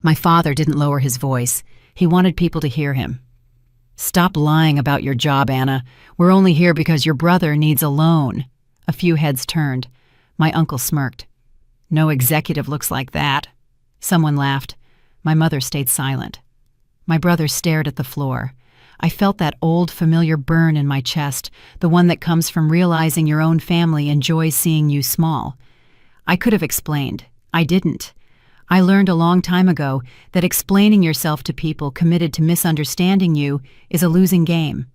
My father didn't lower his voice. He wanted people to hear him. "Stop lying about your job, Anna. We're only here because your brother needs a loan." A few heads turned. My uncle smirked. "No executive looks like that." Someone laughed. My mother stayed silent. My brother stared at the floor. I felt that old, familiar burn in my chest, the one that comes from realizing your own family enjoys seeing you small. I could have explained. I didn't. I learned a long time ago that explaining yourself to people committed to misunderstanding you is a losing game.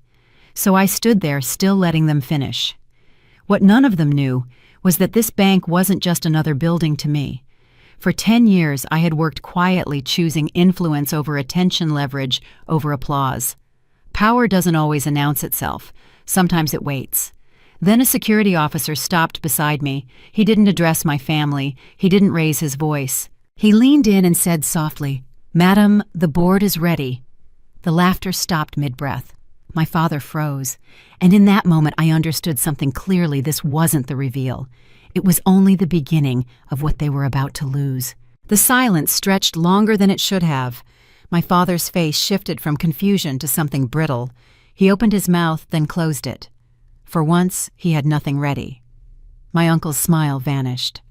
So I stood there, still letting them finish. What none of them knew was that this bank wasn't just another building to me. For 10 years, I had worked quietly, choosing influence over attention, leverage over applause. Power doesn't always announce itself. Sometimes it waits. Then a security officer stopped beside me. He didn't address my family. He didn't raise his voice. He leaned in and said softly, "Madam, the board is ready." The laughter stopped mid-breath. My father froze. And in that moment, I understood something clearly. This wasn't the reveal. It was only the beginning of what they were about to lose. The silence stretched longer than it should have. My father's face shifted from confusion to something brittle. He opened his mouth, then closed it. For once, he had nothing ready. My uncle's smile vanished.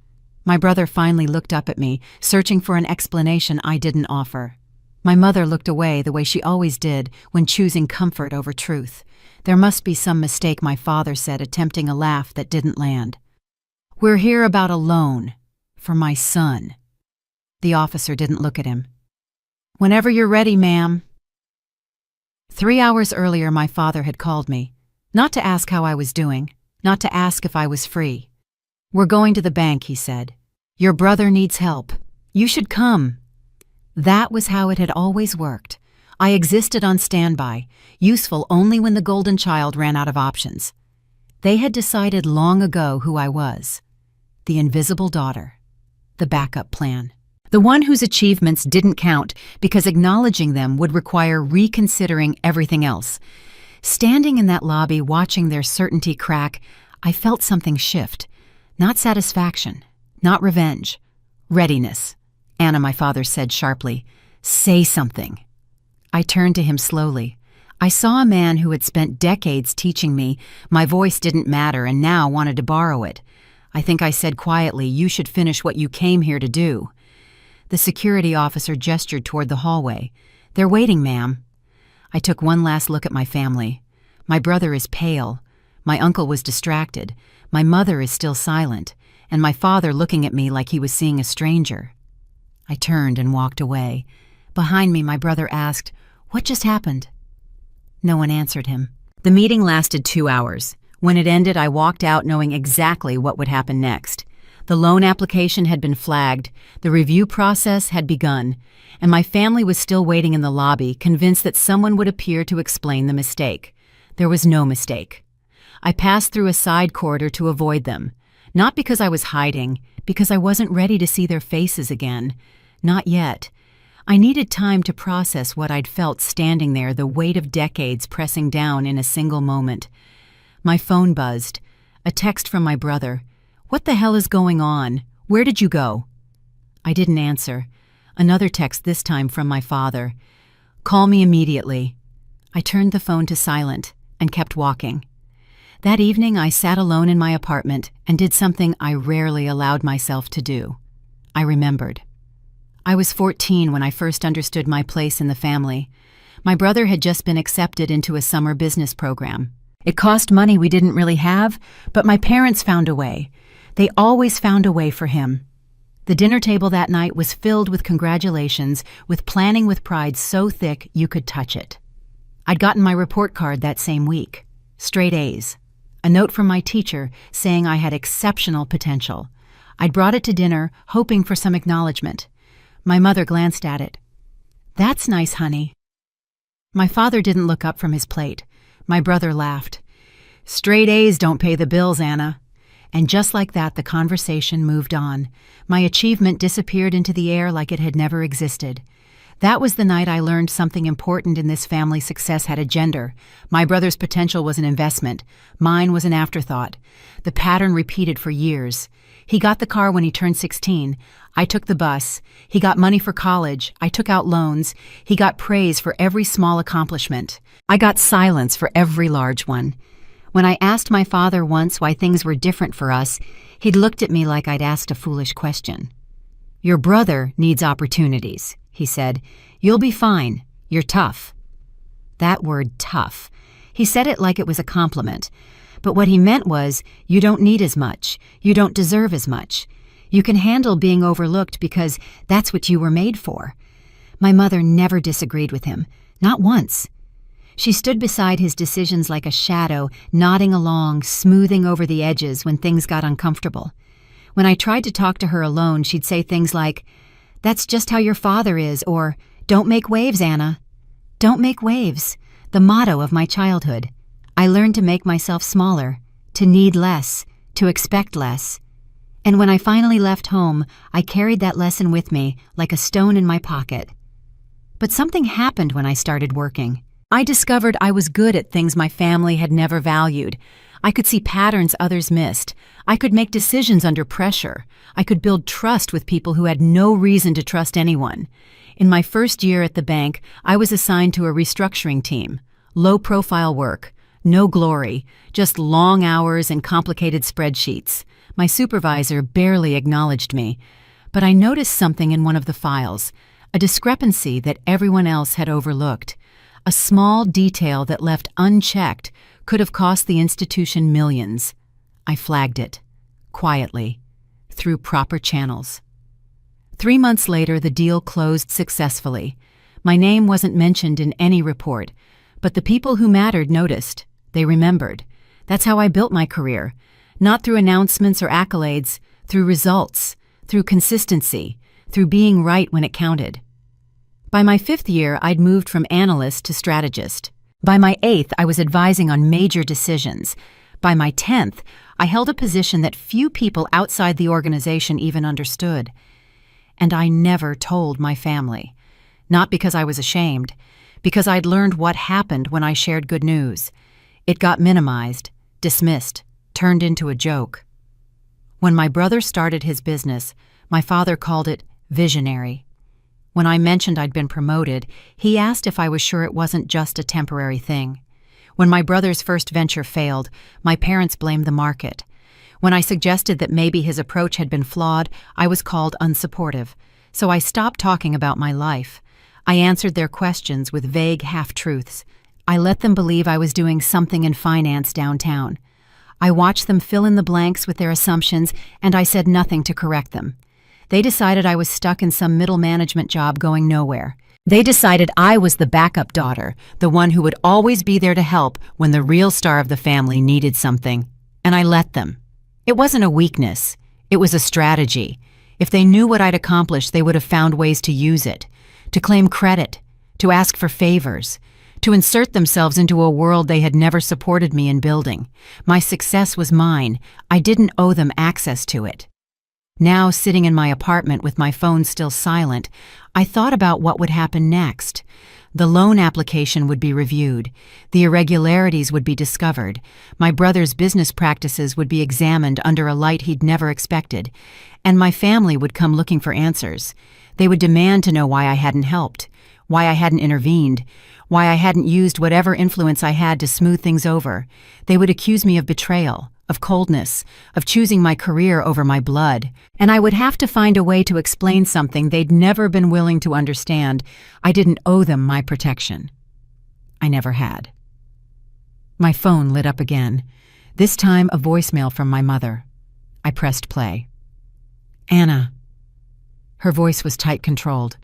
My brother finally looked up at me, searching for an explanation I didn't offer. My mother looked away the way she always did when choosing comfort over truth. "There must be some mistake," my father said, attempting a laugh that didn't land. "We're here about a loan. For my son." The officer didn't look at him. "Whenever you're ready, ma'am." 3 hours earlier, my father had called me. Not to ask how I was doing, not to ask if I was free. "We're going to the bank," he said. "Your brother needs help. You should come." That was how it had always worked. I existed on standby, useful only when the golden child ran out of options. They had decided long ago who I was. The invisible daughter. The backup plan. The one whose achievements didn't count because acknowledging them would require reconsidering everything else. Standing in that lobby, watching their certainty crack, I felt something shift. Not satisfaction, not revenge. Readiness. "Anna," my father said sharply, "say something." I turned to him slowly. I saw a man who had spent decades teaching me my voice didn't matter and now wanted to borrow it. I think I said quietly, "You should finish what you came here to do." The security officer gestured toward the hallway. "They're waiting, ma'am." I took one last look at my family. My brother is pale. My uncle was distracted. My mother is still silent. And my father looking at me like he was seeing a stranger. I turned and walked away. Behind me, my brother asked, "What just happened?" No one answered him. The meeting lasted 2 hours. When it ended, I walked out knowing exactly what would happen next. The loan application had been flagged, the review process had begun, and my family was still waiting in the lobby, convinced that someone would appear to explain the mistake. There was no mistake. I passed through a side corridor to avoid them. Not because I was hiding, because I wasn't ready to see their faces again. Not yet. I needed time to process what I'd felt standing there, the weight of decades pressing down in a single moment. My phone buzzed. A text from my brother. "What the hell is going on? Where did you go?" I didn't answer. Another text, this time from my father. "Call me immediately." I turned the phone to silent and kept walking. That evening, I sat alone in my apartment and did something I rarely allowed myself to do. I remembered. I was 14 when I first understood my place in the family. My brother had just been accepted into a summer business program. It cost money we didn't really have, but my parents found a way. They always found a way for him. The dinner table that night was filled with congratulations, with planning with pride so thick you could touch it. I'd gotten my report card that same week. Straight A's. A note from my teacher saying I had exceptional potential. I'd brought it to dinner, hoping for some acknowledgement. My mother glanced at it. "That's nice, honey." My father didn't look up from his plate. My brother laughed. "Straight A's don't pay the bills, Anna." And just like that, the conversation moved on. My achievement disappeared into the air like it had never existed. That was the night I learned something important in this family. Success had a gender. My brother's potential was an investment. Mine was an afterthought. The pattern repeated for years. He got the car when he turned 16. I took the bus. He got money for college. I took out loans. He got praise for every small accomplishment. I got silence for every large one. When I asked my father once why things were different for us, he'd looked at me like I'd asked a foolish question. "Your brother needs opportunities," he said. "You'll be fine. You're tough." That word, tough. He said it like it was a compliment. But what he meant was, you don't need as much. You don't deserve as much. You can handle being overlooked because that's what you were made for. My mother never disagreed with him. Not once. She stood beside his decisions like a shadow, nodding along, smoothing over the edges when things got uncomfortable. When I tried to talk to her alone, she'd say things like, "That's just how your father is," or "Don't make waves, Anna." Don't make waves, the motto of my childhood. I learned to make myself smaller, to need less, to expect less. And when I finally left home, I carried that lesson with me like a stone in my pocket. But something happened when I started working. I discovered I was good at things my family had never valued. I could see patterns others missed. I could make decisions under pressure. I could build trust with people who had no reason to trust anyone. In my first year at the bank, I was assigned to a restructuring team. Low-profile work. No glory. Just long hours and complicated spreadsheets. My supervisor barely acknowledged me. But I noticed something in one of the files. A discrepancy that everyone else had overlooked. A small detail that left unchecked could have cost the institution millions. I flagged it, quietly, through proper channels. 3 months later, the deal closed successfully. My name wasn't mentioned in any report, but the people who mattered noticed. They remembered. That's how I built my career. Not through announcements or accolades, through results, through consistency, through being right when it counted. By my 5th year, I'd moved from analyst to strategist. By my 8th, I was advising on major decisions. By my 10th, I held a position that few people outside the organization even understood. And I never told my family. Not because I was ashamed, because I'd learned what happened when I shared good news. It got minimized, dismissed, turned into a joke. When my brother started his business, my father called it visionary. When I mentioned I'd been promoted, he asked if I was sure it wasn't just a temporary thing. When my brother's first venture failed, my parents blamed the market. When I suggested that maybe his approach had been flawed, I was called unsupportive. So I stopped talking about my life. I answered their questions with vague half-truths. I let them believe I was doing something in finance downtown. I watched them fill in the blanks with their assumptions, and I said nothing to correct them. They decided I was stuck in some middle management job going nowhere. They decided I was the backup daughter, the one who would always be there to help when the real star of the family needed something. And I let them. It wasn't a weakness. It was a strategy. If they knew what I'd accomplished, they would have found ways to use it, to claim credit, to ask for favors, to insert themselves into a world they had never supported me in building. My success was mine. I didn't owe them access to it. Now, sitting in my apartment with my phone still silent, I thought about what would happen next. The loan application would be reviewed. The irregularities would be discovered. My brother's business practices would be examined under a light he'd never expected. And my family would come looking for answers. They would demand to know why I hadn't helped, why I hadn't intervened, why I hadn't used whatever influence I had to smooth things over. They would accuse me of betrayal, of coldness, of choosing my career over my blood. And I would have to find a way to explain something they'd never been willing to understand. I didn't owe them my protection. I never had. My phone lit up again. This time a voicemail from my mother. I pressed play. "Anna." Her voice was tight-controlled.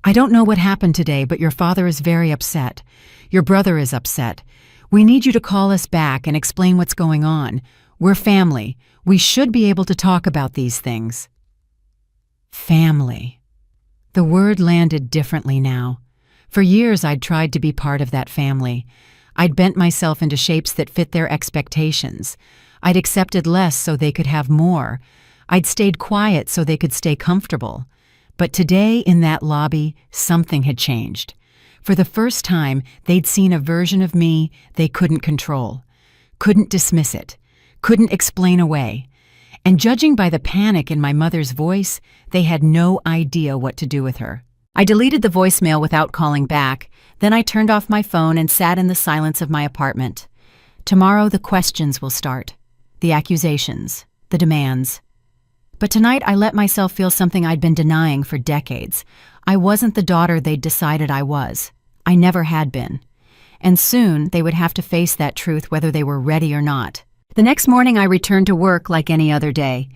"I don't know what happened today, but your father is very upset. Your brother is upset. We need you to call us back and explain what's going on. We're family. We should be able to talk about these things." Family. The word landed differently now. For years I'd tried to be part of that family. I'd bent myself into shapes that fit their expectations. I'd accepted less so they could have more. I'd stayed quiet so they could stay comfortable. But today in that lobby, something had changed. For the first time, they'd seen a version of me they couldn't control, couldn't dismiss it, couldn't explain away. And judging by the panic in my mother's voice, they had no idea what to do with her. I deleted the voicemail without calling back. Then I turned off my phone and sat in the silence of my apartment. Tomorrow the questions will start. The accusations, the demands. But tonight I let myself feel something I'd been denying for decades. I wasn't the daughter they'd decided I was. I never had been. And soon they would have to face that truth whether they were ready or not. The next morning I returned to work like any other day.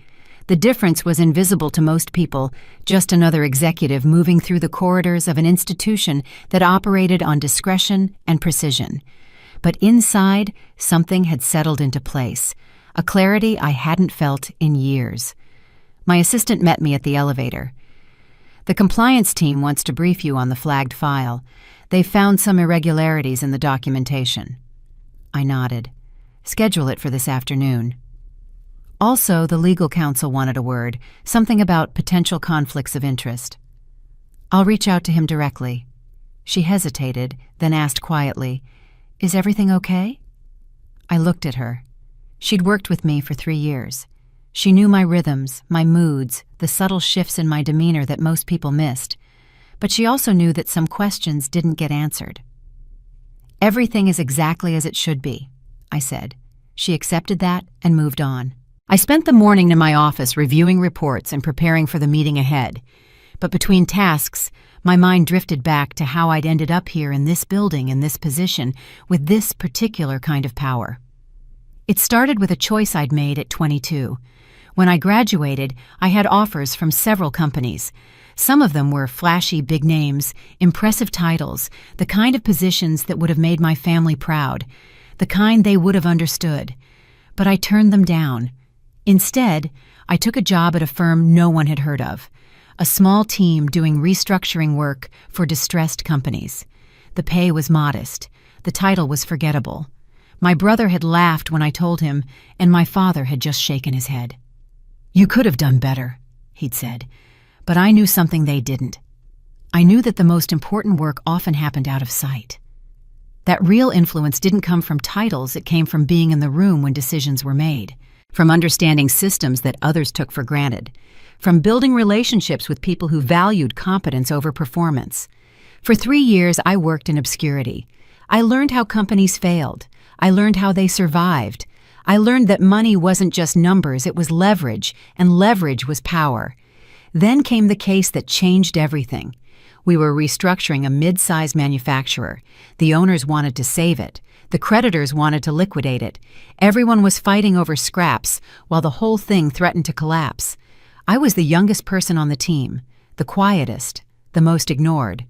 The difference was invisible to most people, just another executive moving through the corridors of an institution that operated on discretion and precision. But inside, something had settled into place, a clarity I hadn't felt in years. My assistant met me at the elevator. "The compliance team wants to brief you on the flagged file. They've found some irregularities in the documentation." I nodded. "Schedule it for this afternoon." Also, the legal counsel wanted a word, something about potential conflicts of interest. "I'll reach out to him directly." She hesitated, then asked quietly, "Is everything okay?" I looked at her. She'd worked with me for 3 years. She knew my rhythms, my moods, the subtle shifts in my demeanor that most people missed. But she also knew that some questions didn't get answered. "Everything is exactly as it should be," I said. She accepted that and moved on. I spent the morning in my office reviewing reports and preparing for the meeting ahead. But between tasks, my mind drifted back to how I'd ended up here in this building in this position with this particular kind of power. It started with a choice I'd made at 22. When I graduated, I had offers from several companies. Some of them were flashy big names, impressive titles, the kind of positions that would have made my family proud, the kind they would have understood. But I turned them down. Instead, I took a job at a firm no one had heard of, a small team doing restructuring work for distressed companies. The pay was modest. The title was forgettable. My brother had laughed when I told him, and my father had just shaken his head. "You could have done better," he'd said. But I knew something they didn't. I knew that the most important work often happened out of sight. That real influence didn't come from titles, it came from being in the room when decisions were made. From understanding systems that others took for granted, from building relationships with people who valued competence over performance. For 3 years, I worked in obscurity. I learned how companies failed. I learned how they survived. I learned that money wasn't just numbers, it was leverage, and leverage was power. Then came the case that changed everything. We were restructuring a mid-sized manufacturer. The owners wanted to save it. The creditors wanted to liquidate it. Everyone was fighting over scraps, while the whole thing threatened to collapse. I was the youngest person on the team, the quietest, the most ignored.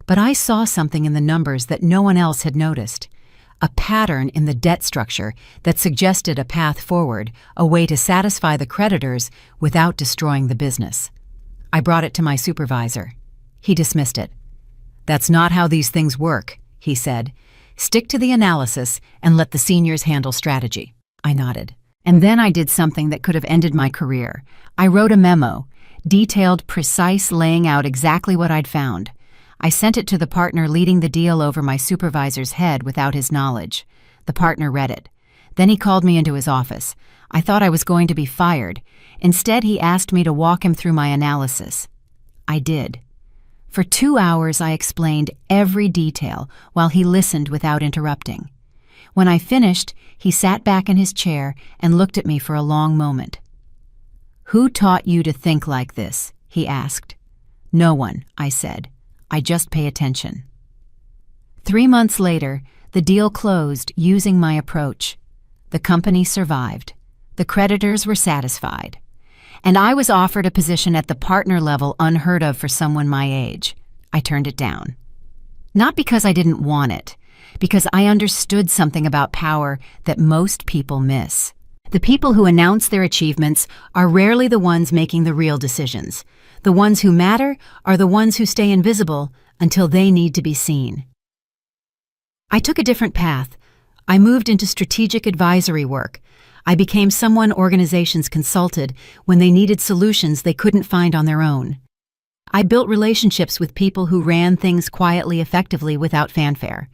But I saw something in the numbers that no one else had noticed. A pattern in the debt structure that suggested a path forward, a way to satisfy the creditors without destroying the business. I brought it to my supervisor. He dismissed it. "That's not how these things work," he said. "Stick to the analysis and let the seniors handle strategy." I nodded. And then I did something that could have ended my career. I wrote a memo, detailed, precise, laying out exactly what I'd found. I sent it to the partner leading the deal over my supervisor's head without his knowledge. The partner read it. Then he called me into his office. I thought I was going to be fired. Instead, he asked me to walk him through my analysis. I did. For 2 hours, I explained every detail while he listened without interrupting. When I finished, he sat back in his chair and looked at me for a long moment. "Who taught you to think like this?" he asked. "No one," I said. "I just pay attention." 3 months later, the deal closed using my approach. The company survived. The creditors were satisfied. And I was offered a position at the partner level unheard of for someone my age. I turned it down. Not because I didn't want it, because I understood something about power that most people miss. The people who announce their achievements are rarely the ones making the real decisions. The ones who matter are the ones who stay invisible until they need to be seen. I took a different path. I moved into strategic advisory work. I became someone organizations consulted when they needed solutions they couldn't find on their own. I built relationships with people who ran things quietly, effectively, without fanfare.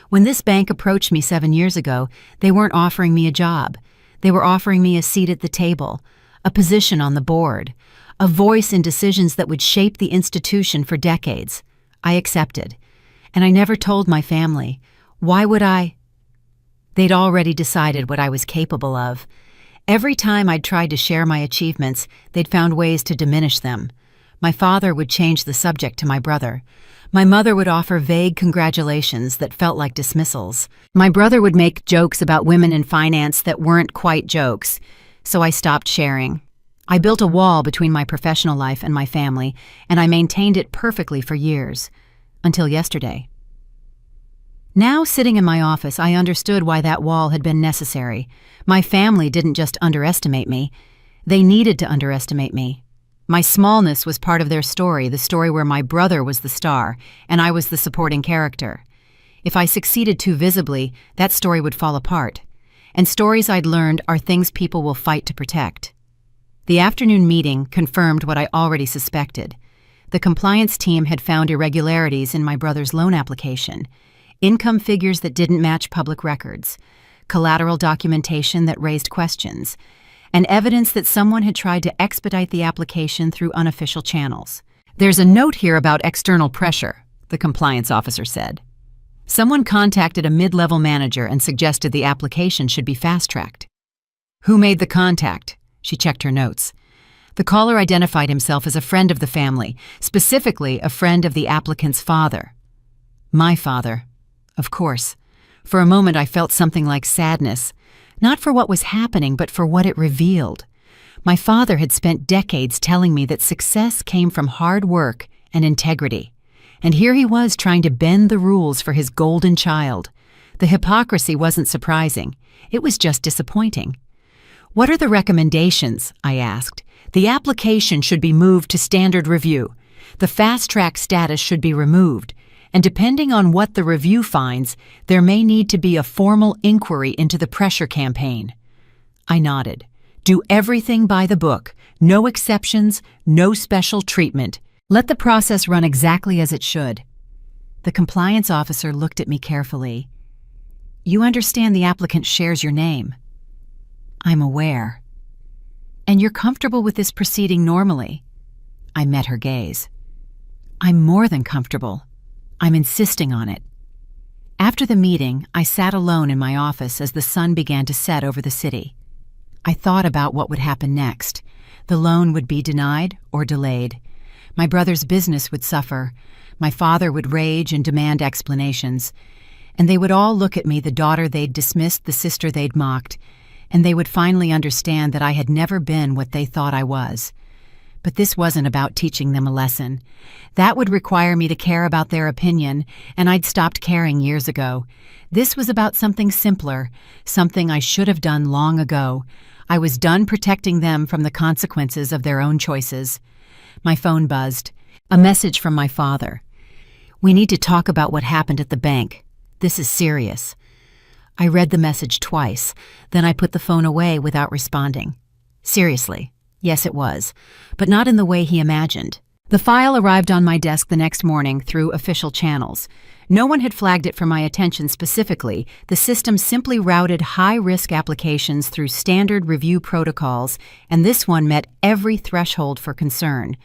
When this bank approached me 7 years ago, they weren't offering me a job. They were offering me a seat at the table, a position on the board, a voice in decisions that would shape the institution for decades. I accepted. And I never told my family. Why would I? They'd already decided what I was capable of. Every time I'd tried to share my achievements, they'd found ways to diminish them. My father would change the subject to my brother. My mother would offer vague congratulations that felt like dismissals. My brother would make jokes about women in finance that weren't quite jokes, so I stopped sharing. I built a wall between my professional life and my family, and I maintained it perfectly for years, until yesterday. Now, sitting in my office, I understood why that wall had been necessary. My family didn't just underestimate me. They needed to underestimate me. My smallness was part of their story, the story where my brother was the star, and I was the supporting character. If I succeeded too visibly, that story would fall apart. And stories I'd learned are things people will fight to protect. The afternoon meeting confirmed what I already suspected. The compliance team had found irregularities in my brother's loan application. Income figures that didn't match public records, collateral documentation that raised questions, and evidence that someone had tried to expedite the application through unofficial channels. "There's a note here about external pressure," the compliance officer said. "Someone contacted a mid-level manager and suggested the application should be fast-tracked." "Who made the contact?" She checked her notes. The caller identified himself as a friend of the family, specifically a friend of the applicant's father. My father. Of course. For a moment I felt something like sadness, not for what was happening, but for what it revealed. My father had spent decades telling me that success came from hard work and integrity. And here he was trying to bend the rules for his golden child. The hypocrisy wasn't surprising. It was just disappointing. "What are the recommendations?" I asked. "The application should be moved to standard review. The fast-track status should be removed. And depending on what the review finds, there may need to be a formal inquiry into the pressure campaign." I nodded. "Do everything by the book. No exceptions, no special treatment. Let the process run exactly as it should." The compliance officer looked at me carefully. "You understand the applicant shares your name?" "I'm aware." "And you're comfortable with this proceeding normally?" I met her gaze. "I'm more than comfortable. I'm insisting on it." After the meeting, I sat alone in my office as the sun began to set over the city. I thought about what would happen next. The loan would be denied or delayed. My brother's business would suffer. My father would rage and demand explanations. And they would all look at me, the daughter they'd dismissed, the sister they'd mocked, and they would finally understand that I had never been what they thought I was. But this wasn't about teaching them a lesson. That would require me to care about their opinion, and I'd stopped caring years ago. This was about something simpler, something I should have done long ago. I was done protecting them from the consequences of their own choices. My phone buzzed. A message from my father. "We need to talk about what happened at the bank. This is serious." I read the message twice, then I put the phone away without responding. Seriously. Yes, it was, but not in the way he imagined. The file arrived on my desk the next morning through official channels. No one had flagged it for my attention specifically. The system simply routed high-risk applications through standard review protocols, and this one met every threshold for concern.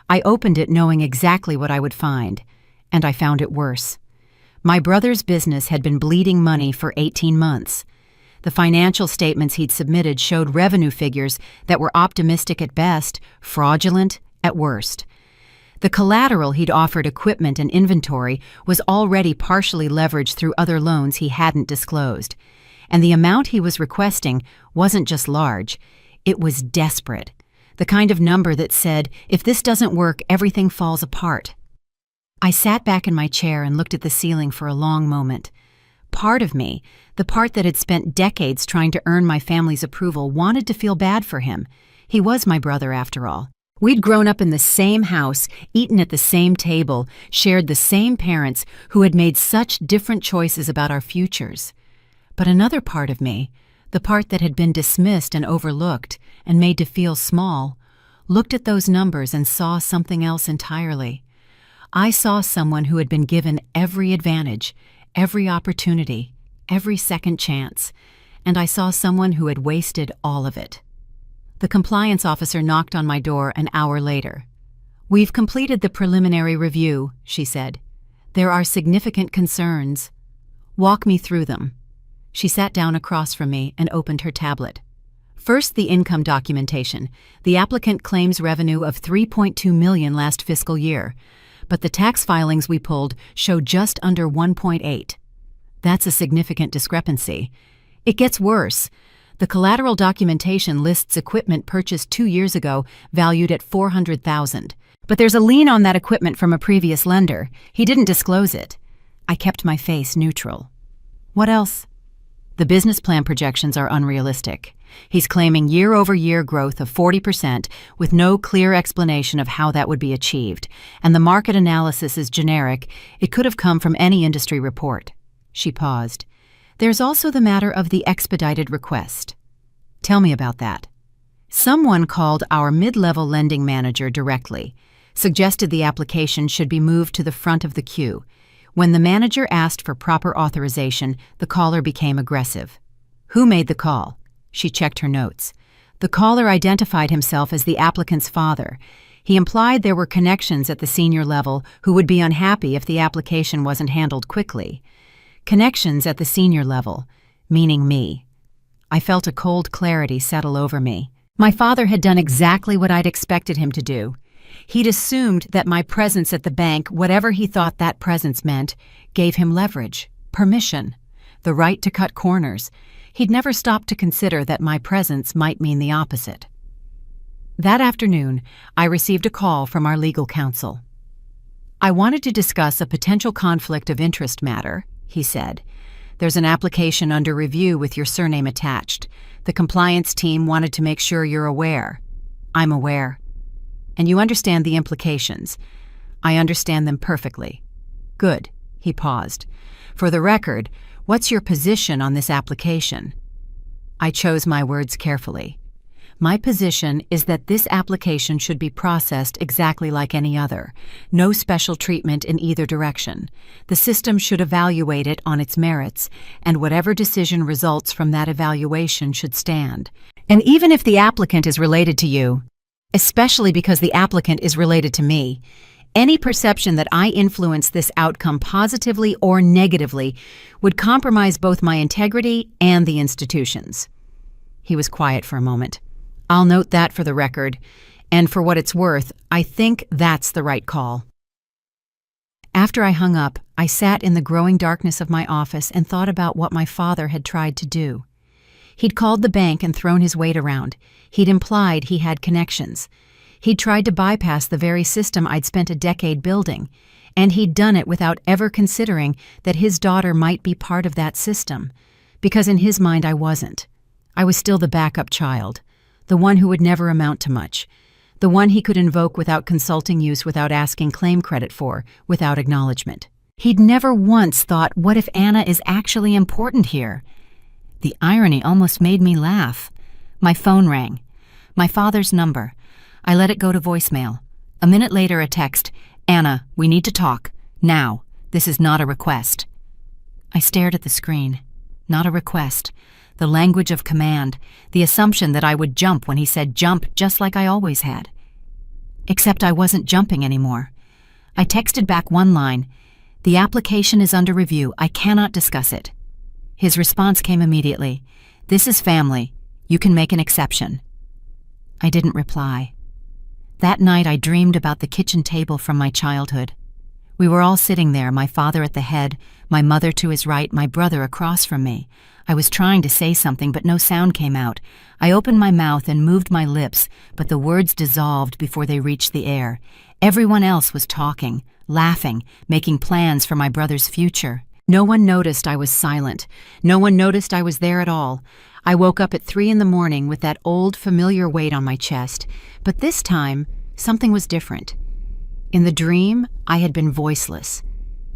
I opened it knowing exactly what I would find, and I found it worse. My brother's business had been bleeding money for 18 months. The financial statements he'd submitted showed revenue figures that were optimistic at best, fraudulent at worst. The collateral he'd offered, equipment and inventory, was already partially leveraged through other loans he hadn't disclosed. And the amount he was requesting wasn't just large, it was desperate. The kind of number that said, if this doesn't work, everything falls apart. I sat back in my chair and looked at the ceiling for a long moment. Part of me, the part that had spent decades trying to earn my family's approval, wanted to feel bad for him. He was my brother, after all. We'd grown up in the same house, eaten at the same table, shared the same parents who had made such different choices about our futures. But another part of me, the part that had been dismissed and overlooked and made to feel small, looked at those numbers and saw something else entirely. I saw someone who had been given every advantage, every opportunity, every second chance, and I saw someone who had wasted all of it. The compliance officer knocked on my door an hour later. "We've completed the preliminary review," she said. "There are significant concerns. Walk me through them." She sat down across from me and opened her tablet. First, the income documentation. The applicant claims revenue of $3.2 million last fiscal year, but the tax filings we pulled show just under 1.8. That's a significant discrepancy. It gets worse. The collateral documentation lists equipment purchased 2 years ago valued at $400,000. But there's a lien on that equipment from a previous lender. He didn't disclose it. I kept my face neutral. What else? The business plan projections are unrealistic. He's claiming year-over-year growth of 40% with no clear explanation of how that would be achieved, and the market analysis is generic. It could have come from any industry report. She paused. There's also the matter of the expedited request. Tell me about that. Someone called our mid-level lending manager directly, suggested the application should be moved to the front of the queue. When the manager asked for proper authorization, the caller became aggressive. Who made the call? She checked her notes. The caller identified himself as the applicant's father. He implied there were connections at the senior level who would be unhappy if the application wasn't handled quickly. Connections at the senior level, meaning me. I felt a cold clarity settle over me. My father had done exactly what I'd expected him to do. He'd assumed that my presence at the bank, whatever he thought that presence meant, gave him leverage, permission, the right to cut corners. He'd never stopped to consider that my presence might mean the opposite. That afternoon, I received a call from our legal counsel. "I wanted to discuss a potential conflict of interest matter," he said. "There's an application under review with your surname attached. The compliance team wanted to make sure you're aware." "I'm aware." "And you understand the implications." "I understand them perfectly." "Good." He paused. "For the record, what's your position on this application?" I chose my words carefully. "My position is that this application should be processed exactly like any other. No special treatment in either direction. The system should evaluate it on its merits, and whatever decision results from that evaluation should stand. And even if the applicant is related to you, especially because the applicant is related to me, any perception that I influence this outcome positively or negatively would compromise both my integrity and the institution's." He was quiet for a moment. "I'll note that for the record, and for what it's worth, I think that's the right call." After I hung up, I sat in the growing darkness of my office and thought about what my father had tried to do. He'd called the bank and thrown his weight around. He'd implied he had connections. He'd tried to bypass the very system I'd spent a decade building, and he'd done it without ever considering that his daughter might be part of that system, because in his mind I wasn't. I was still the backup child, the one who would never amount to much, the one he could invoke without consulting use, without asking claim credit for, without acknowledgement. He'd never once thought, what if Anna is actually important here? The irony almost made me laugh. My phone rang. My father's number. I let it go to voicemail. A minute later, a text. "Anna, we need to talk. Now. This is not a request." I stared at the screen. Not a request. The language of command. The assumption that I would jump when he said jump, just like I always had. Except I wasn't jumping anymore. I texted back one line. "The application is under review. I cannot discuss it." His response came immediately. "This is family. You can make an exception." I didn't reply. That night I dreamed about the kitchen table from my childhood. We were all sitting there, my father at the head, my mother to his right, my brother across from me. I was trying to say something, but no sound came out. I opened my mouth and moved my lips, but the words dissolved before they reached the air. Everyone else was talking, laughing, making plans for my brother's future. No one noticed I was silent. No one noticed I was there at all. I woke up at 3 a.m. with that old, familiar weight on my chest. But this time, something was different. In the dream, I had been voiceless,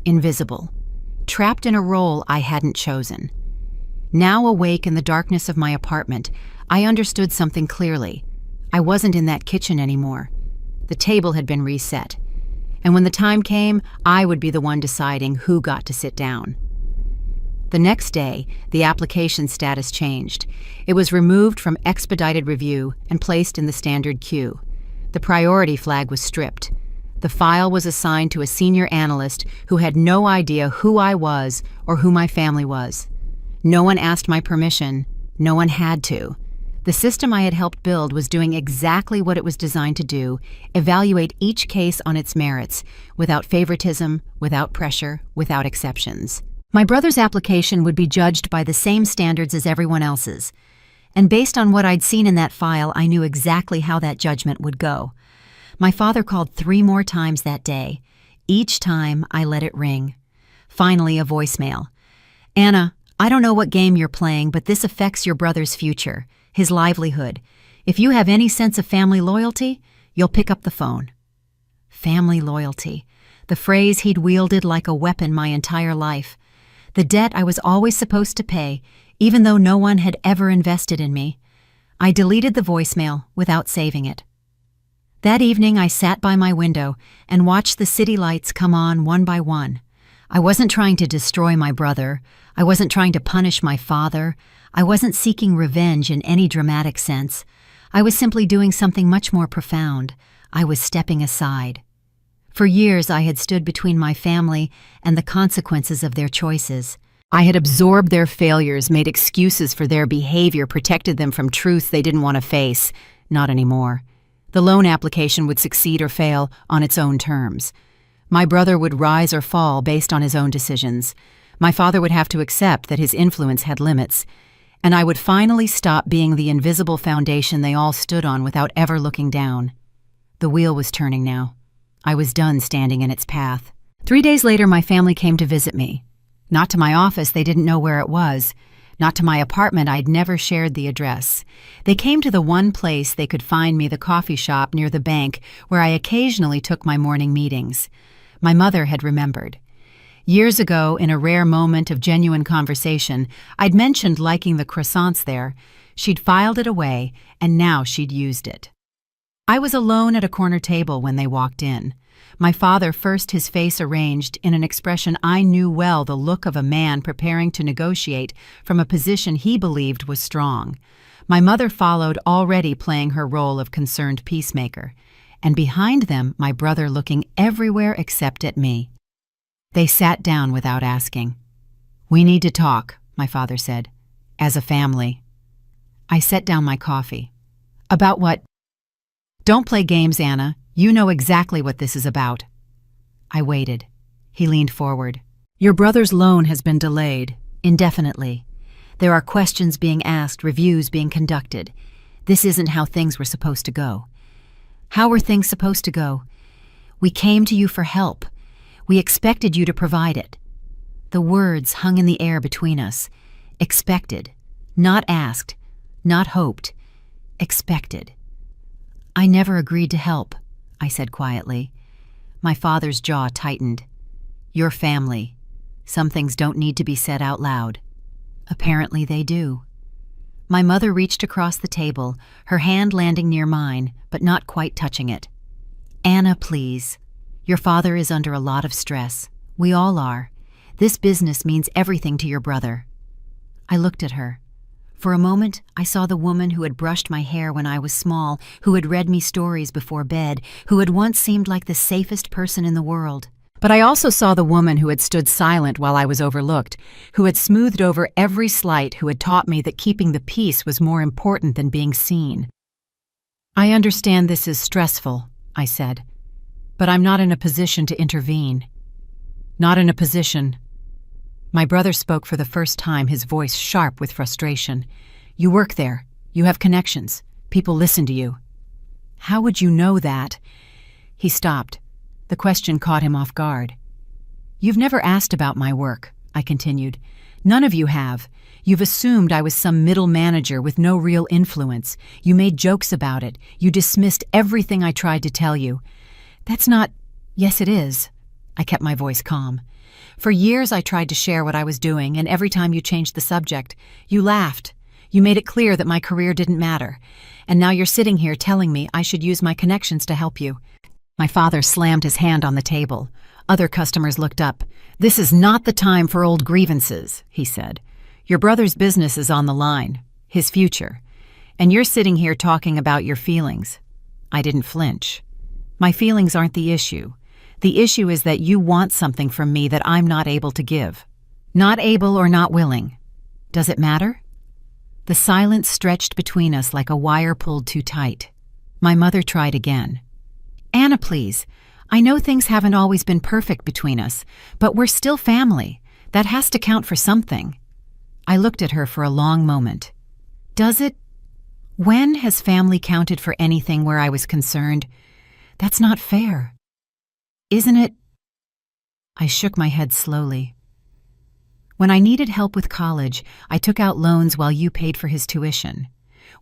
invisible, trapped in a role I hadn't chosen. Now awake in the darkness of my apartment, I understood something clearly. I wasn't in that kitchen anymore. The table had been reset. And when the time came, I would be the one deciding who got to sit down. The next day, the application status changed. It was removed from expedited review and placed in the standard queue. The priority flag was stripped. The file was assigned to a senior analyst who had no idea who I was or who my family was. No one asked my permission. No one had to. The system I had helped build was doing exactly what it was designed to do: evaluate each case on its merits, without favoritism, without pressure, without exceptions. My brother's application would be judged by the same standards as everyone else's. And based on what I'd seen in that file, I knew exactly how that judgment would go. My father called 3 more times that day. Each time, I let it ring. Finally, a voicemail. "Anna, I don't know what game you're playing, but this affects your brother's future, his livelihood. If you have any sense of family loyalty, you'll pick up the phone." Family loyalty. The phrase he'd wielded like a weapon my entire life. The debt I was always supposed to pay, even though no one had ever invested in me. I deleted the voicemail without saving it. That evening, I sat by my window and watched the city lights come on one by one. I wasn't trying to destroy my brother. I wasn't trying to punish my father. I wasn't seeking revenge in any dramatic sense. I was simply doing something much more profound. I was stepping aside. For years, I had stood between my family and the consequences of their choices. I had absorbed their failures, made excuses for their behavior, protected them from truths they didn't want to face. Not anymore. The loan application would succeed or fail on its own terms. My brother would rise or fall based on his own decisions. My father would have to accept that his influence had limits. And I would finally stop being the invisible foundation they all stood on without ever looking down. The wheel was turning now. I was done standing in its path. 3 days later, my family came to visit me. Not to my office, they didn't know where it was. Not to my apartment, I'd never shared the address. They came to the one place they could find me, the coffee shop near the bank, where I occasionally took my morning meetings. My mother had remembered. Years ago, in a rare moment of genuine conversation, I'd mentioned liking the croissants there. She'd filed it away, and now she'd used it. I was alone at a corner table when they walked in. My father first, his face arranged in an expression I knew well, the look of a man preparing to negotiate from a position he believed was strong. My mother followed, already playing her role of concerned peacemaker. And behind them, my brother looking everywhere except at me. They sat down without asking. "We need to talk," my father said, "as a family." I set down my coffee. "About what?" "Don't play games, Anna. You know exactly what this is about." I waited. He leaned forward. "Your brother's loan has been delayed, indefinitely. There are questions being asked, reviews being conducted. This isn't how things were supposed to go." "How were things supposed to go?" "We came to you for help. We expected you to provide it." The words hung in the air between us. Expected. Not asked. Not hoped. Expected. "I never agreed to help," I said quietly. My father's jaw tightened. "Your family. Some things don't need to be said out loud." Apparently they do. My mother reached across the table, her hand landing near mine, but not quite touching it. "Anna, please. Your father is under a lot of stress. We all are. This business means everything to your brother." I looked at her. For a moment, I saw the woman who had brushed my hair when I was small, who had read me stories before bed, who had once seemed like the safest person in the world. But I also saw the woman who had stood silent while I was overlooked, who had smoothed over every slight, who had taught me that keeping the peace was more important than being seen. "I understand this is stressful," I said, "but I'm not in a position to intervene. Not in a position." My brother spoke for the first time, his voice sharp with frustration. "You work there. You have connections. People listen to you." "How would you know that?" He stopped. The question caught him off guard. "You've never asked about my work," I continued. "None of you have. You've assumed I was some middle manager with no real influence. You made jokes about it. You dismissed everything I tried to tell you." "That's not—" "Yes, it is." I kept my voice calm. "For years I tried to share what I was doing, and every time you changed the subject, you laughed. You made it clear that my career didn't matter, and now you're sitting here telling me I should use my connections to help you." My father slammed his hand on the table. Other customers looked up. "This is not the time for old grievances," he said. "Your brother's business is on the line, his future, and you're sitting here talking about your feelings." I didn't flinch. "My feelings aren't the issue. The issue is that you want something from me that I'm not able to give. Not able or not willing. Does it matter?" The silence stretched between us like a wire pulled too tight. My mother tried again. "Anna, please. I know things haven't always been perfect between us, but we're still family. That has to count for something." I looked at her for a long moment. "Does it? When has family counted for anything where I was concerned? That's not fair. Isn't it?" I shook my head slowly. "When I needed help with college, I took out loans while you paid for his tuition.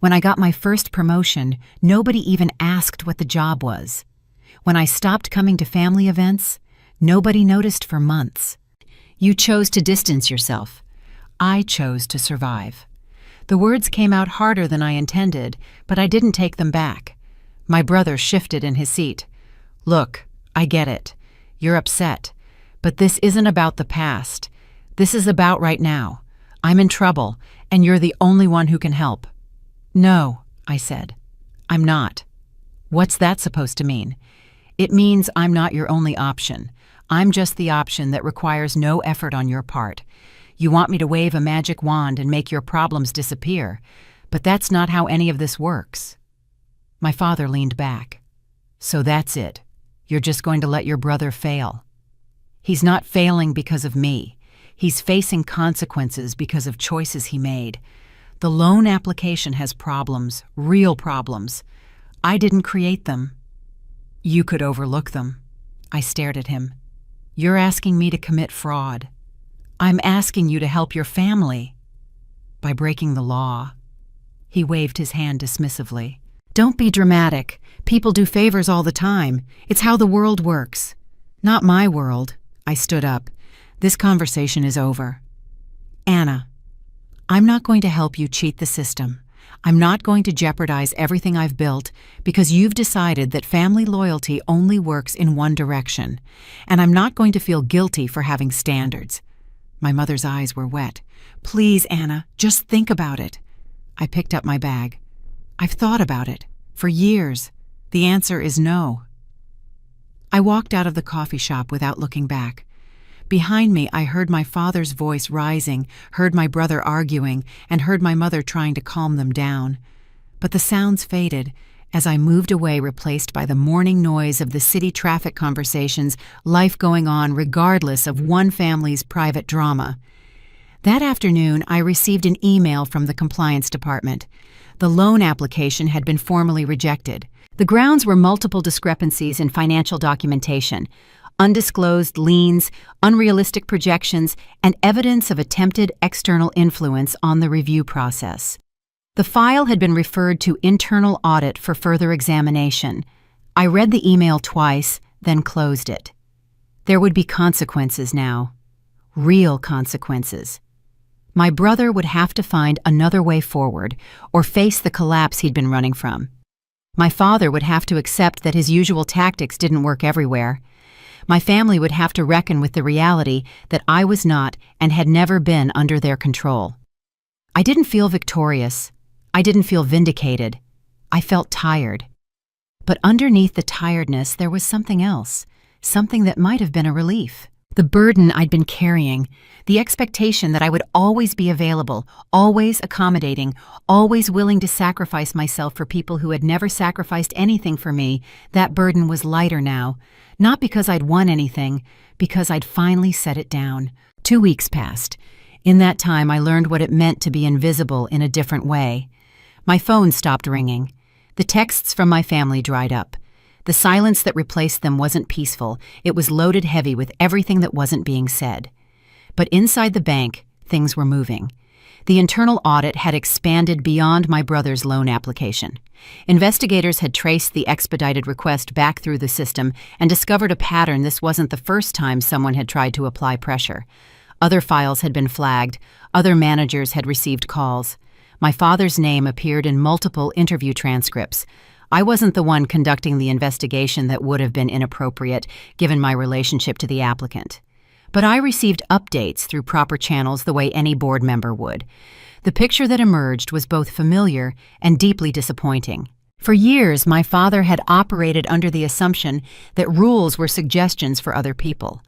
When I got my first promotion, nobody even asked what the job was. When I stopped coming to family events, nobody noticed for months. You chose to distance yourself. I chose to survive." The words came out harder than I intended, but I didn't take them back. My brother shifted in his seat. "Look, I get it. You're upset. But this isn't about the past. This is about right now. I'm in trouble, and you're the only one who can help." "No," I said. "I'm not." "What's that supposed to mean?" "It means I'm not your only option. I'm just the option that requires no effort on your part. You want me to wave a magic wand and make your problems disappear, but that's not how any of this works." My father leaned back. "So that's it. You're just going to let your brother fail." "He's not failing because of me. He's facing consequences because of choices he made. The loan application has problems, real problems. I didn't create them." "You could overlook them." I stared at him. "You're asking me to commit fraud. I'm asking you to help your family." "By breaking the law." He waved his hand dismissively. "Don't be dramatic. People do favors all the time. It's how the world works." "Not my world." I stood up. "This conversation is over." "Anna, I'm not going to help you cheat the system. I'm not going to jeopardize everything I've built because you've decided that family loyalty only works in one direction, and I'm not going to feel guilty for having standards." My mother's eyes were wet. "Please, Anna, just think about it." I picked up my bag. "I've thought about it. For years. The answer is no." I walked out of the coffee shop without looking back. Behind me, I heard my father's voice rising, heard my brother arguing, and heard my mother trying to calm them down. But the sounds faded as I moved away, replaced by the morning noise of the city traffic conversations, life going on regardless of one family's private drama. That afternoon, I received an email from the compliance department. The loan application had been formally rejected. The grounds were multiple discrepancies in financial documentation, undisclosed liens, unrealistic projections, and evidence of attempted external influence on the review process. The file had been referred to internal audit for further examination. I read the email twice, then closed it. There would be consequences now. Real consequences. My brother would have to find another way forward, or face the collapse he'd been running from. My father would have to accept that his usual tactics didn't work everywhere. My family would have to reckon with the reality that I was not and had never been under their control. I didn't feel victorious. I didn't feel vindicated. I felt tired. But underneath the tiredness, there was something else, something that might have been a relief. The burden I'd been carrying, the expectation that I would always be available, always accommodating, always willing to sacrifice myself for people who had never sacrificed anything for me, that burden was lighter now. Not because I'd won anything, because I'd finally set it down. 2 weeks passed. In that time, I learned what it meant to be invisible in a different way. My phone stopped ringing. The texts from my family dried up. The silence that replaced them wasn't peaceful. It was loaded heavy with everything that wasn't being said. But inside the bank, things were moving. The internal audit had expanded beyond my brother's loan application. Investigators had traced the expedited request back through the system and discovered a pattern. This wasn't the first time someone had tried to apply pressure. Other files had been flagged. Other managers had received calls. My father's name appeared in multiple interview transcripts. I wasn't the one conducting the investigation that would have been inappropriate, given my relationship to the applicant. But I received updates through proper channels the way any board member would. The picture that emerged was both familiar and deeply disappointing. For years, my father had operated under the assumption that rules were suggestions for other people.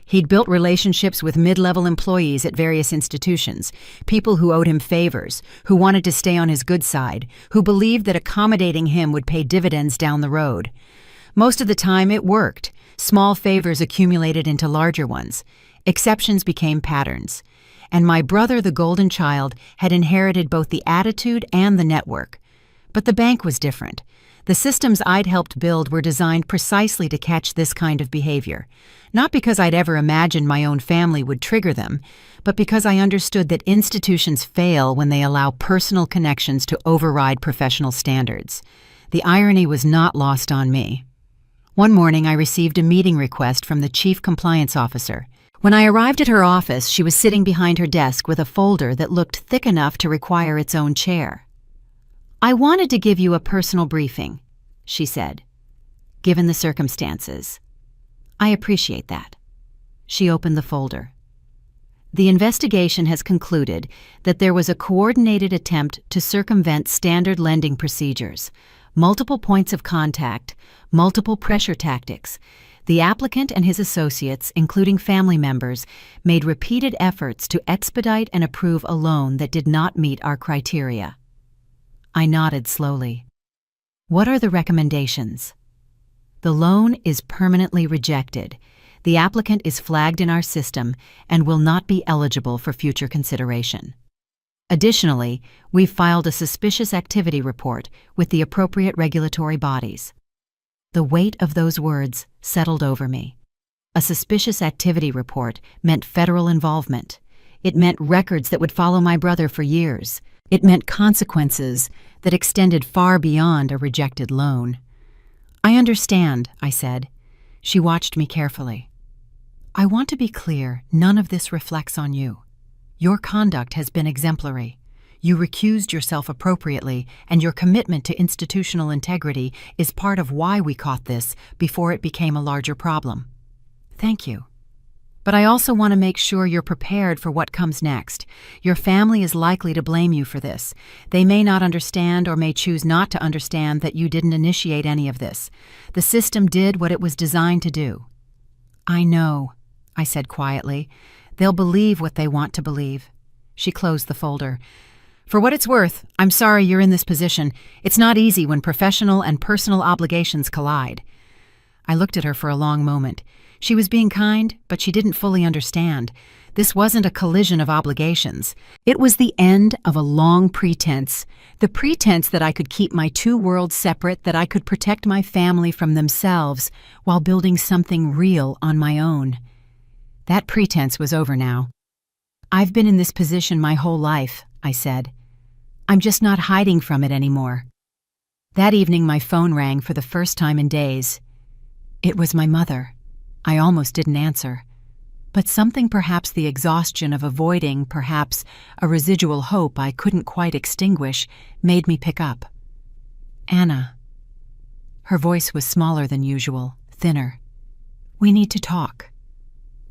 He'd built relationships with mid-level employees at various institutions, people who owed him favors, who wanted to stay on his good side, who believed that accommodating him would pay dividends down the road. Most of the time, it worked. Small favors accumulated into larger ones. Exceptions became patterns. And my brother, the golden child, had inherited both the attitude and the network. But the bank was different. The systems I'd helped build were designed precisely to catch this kind of behavior. Not because I'd ever imagined my own family would trigger them, but because I understood that institutions fail when they allow personal connections to override professional standards. The irony was not lost on me. One morning, I received a meeting request from the chief compliance officer. When I arrived at her office, she was sitting behind her desk with a folder that looked thick enough to require its own chair. "I wanted to give you a personal briefing," she said, "given the circumstances. I appreciate that." She opened the folder. "The investigation has concluded that there was a coordinated attempt to circumvent standard lending procedures, multiple points of contact, multiple pressure tactics. The applicant and his associates, including family members, made repeated efforts to expedite and approve a loan that did not meet our criteria." I nodded slowly. "What are the recommendations?" "The loan is permanently rejected. The applicant is flagged in our system and will not be eligible for future consideration. Additionally, we've filed a suspicious activity report with the appropriate regulatory bodies." The weight of those words settled over me. A suspicious activity report meant federal involvement. It meant records that would follow my brother for years. It meant consequences that extended far beyond a rejected loan. "I understand," I said. She watched me carefully. "I want to be clear, none of this reflects on you. Your conduct has been exemplary. You recused yourself appropriately, and your commitment to institutional integrity is part of why we caught this before it became a larger problem. Thank you. But I also want to make sure you're prepared for what comes next. Your family is likely to blame you for this. They may not understand or may choose not to understand that you didn't initiate any of this. The system did what it was designed to do." "I know," I said quietly. "They'll believe what they want to believe." She closed the folder. "For what it's worth, I'm sorry you're in this position. It's not easy when professional and personal obligations collide." I looked at her for a long moment. She was being kind, but she didn't fully understand. This wasn't a collision of obligations. It was the end of a long pretense. The pretense that I could keep my two worlds separate, that I could protect my family from themselves while building something real on my own. That pretense was over now. "I've been in this position my whole life," I said. "I'm just not hiding from it anymore." That evening, my phone rang for the first time in days. It was my mother. I almost didn't answer. But something, perhaps the exhaustion of avoiding, perhaps a residual hope I couldn't quite extinguish, made me pick up. "Anna." Her voice was smaller than usual, thinner. "We need to talk."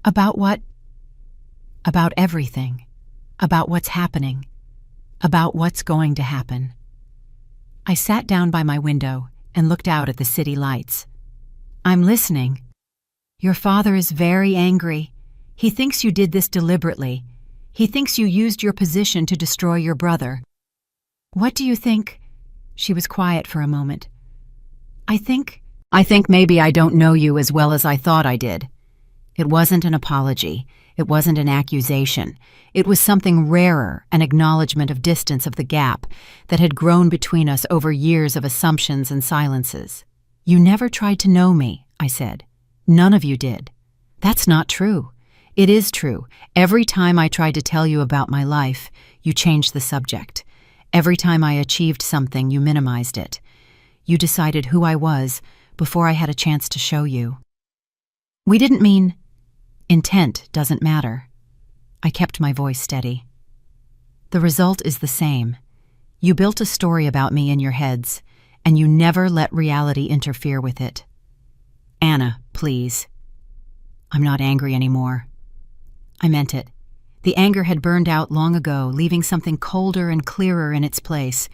"About what?" "About everything. About what's happening. About what's going to happen." I sat down by my window and looked out at the city lights. "I'm listening." "Your father is very angry. He thinks you did this deliberately. He thinks you used your position to destroy your brother." "What do you think?" She was quiet for a moment. I think maybe I don't know you as well as I thought I did." It wasn't an apology. It wasn't an accusation. It was something rarer, an acknowledgement of distance, of the gap that had grown between us over years of assumptions and silences. "You never tried to know me," I said. "None of you did." "That's not true." "It is true. Every time I tried to tell you about my life, you changed the subject. Every time I achieved something, you minimized it. You decided who I was before I had a chance to show you." "We didn't mean—" "Intent doesn't matter." I kept my voice steady. "The result is the same. You built a story about me in your heads, and you never let reality interfere with it. Anna, please. I'm not angry anymore. I meant it. The anger had burned out long ago, leaving something colder and clearer in its place.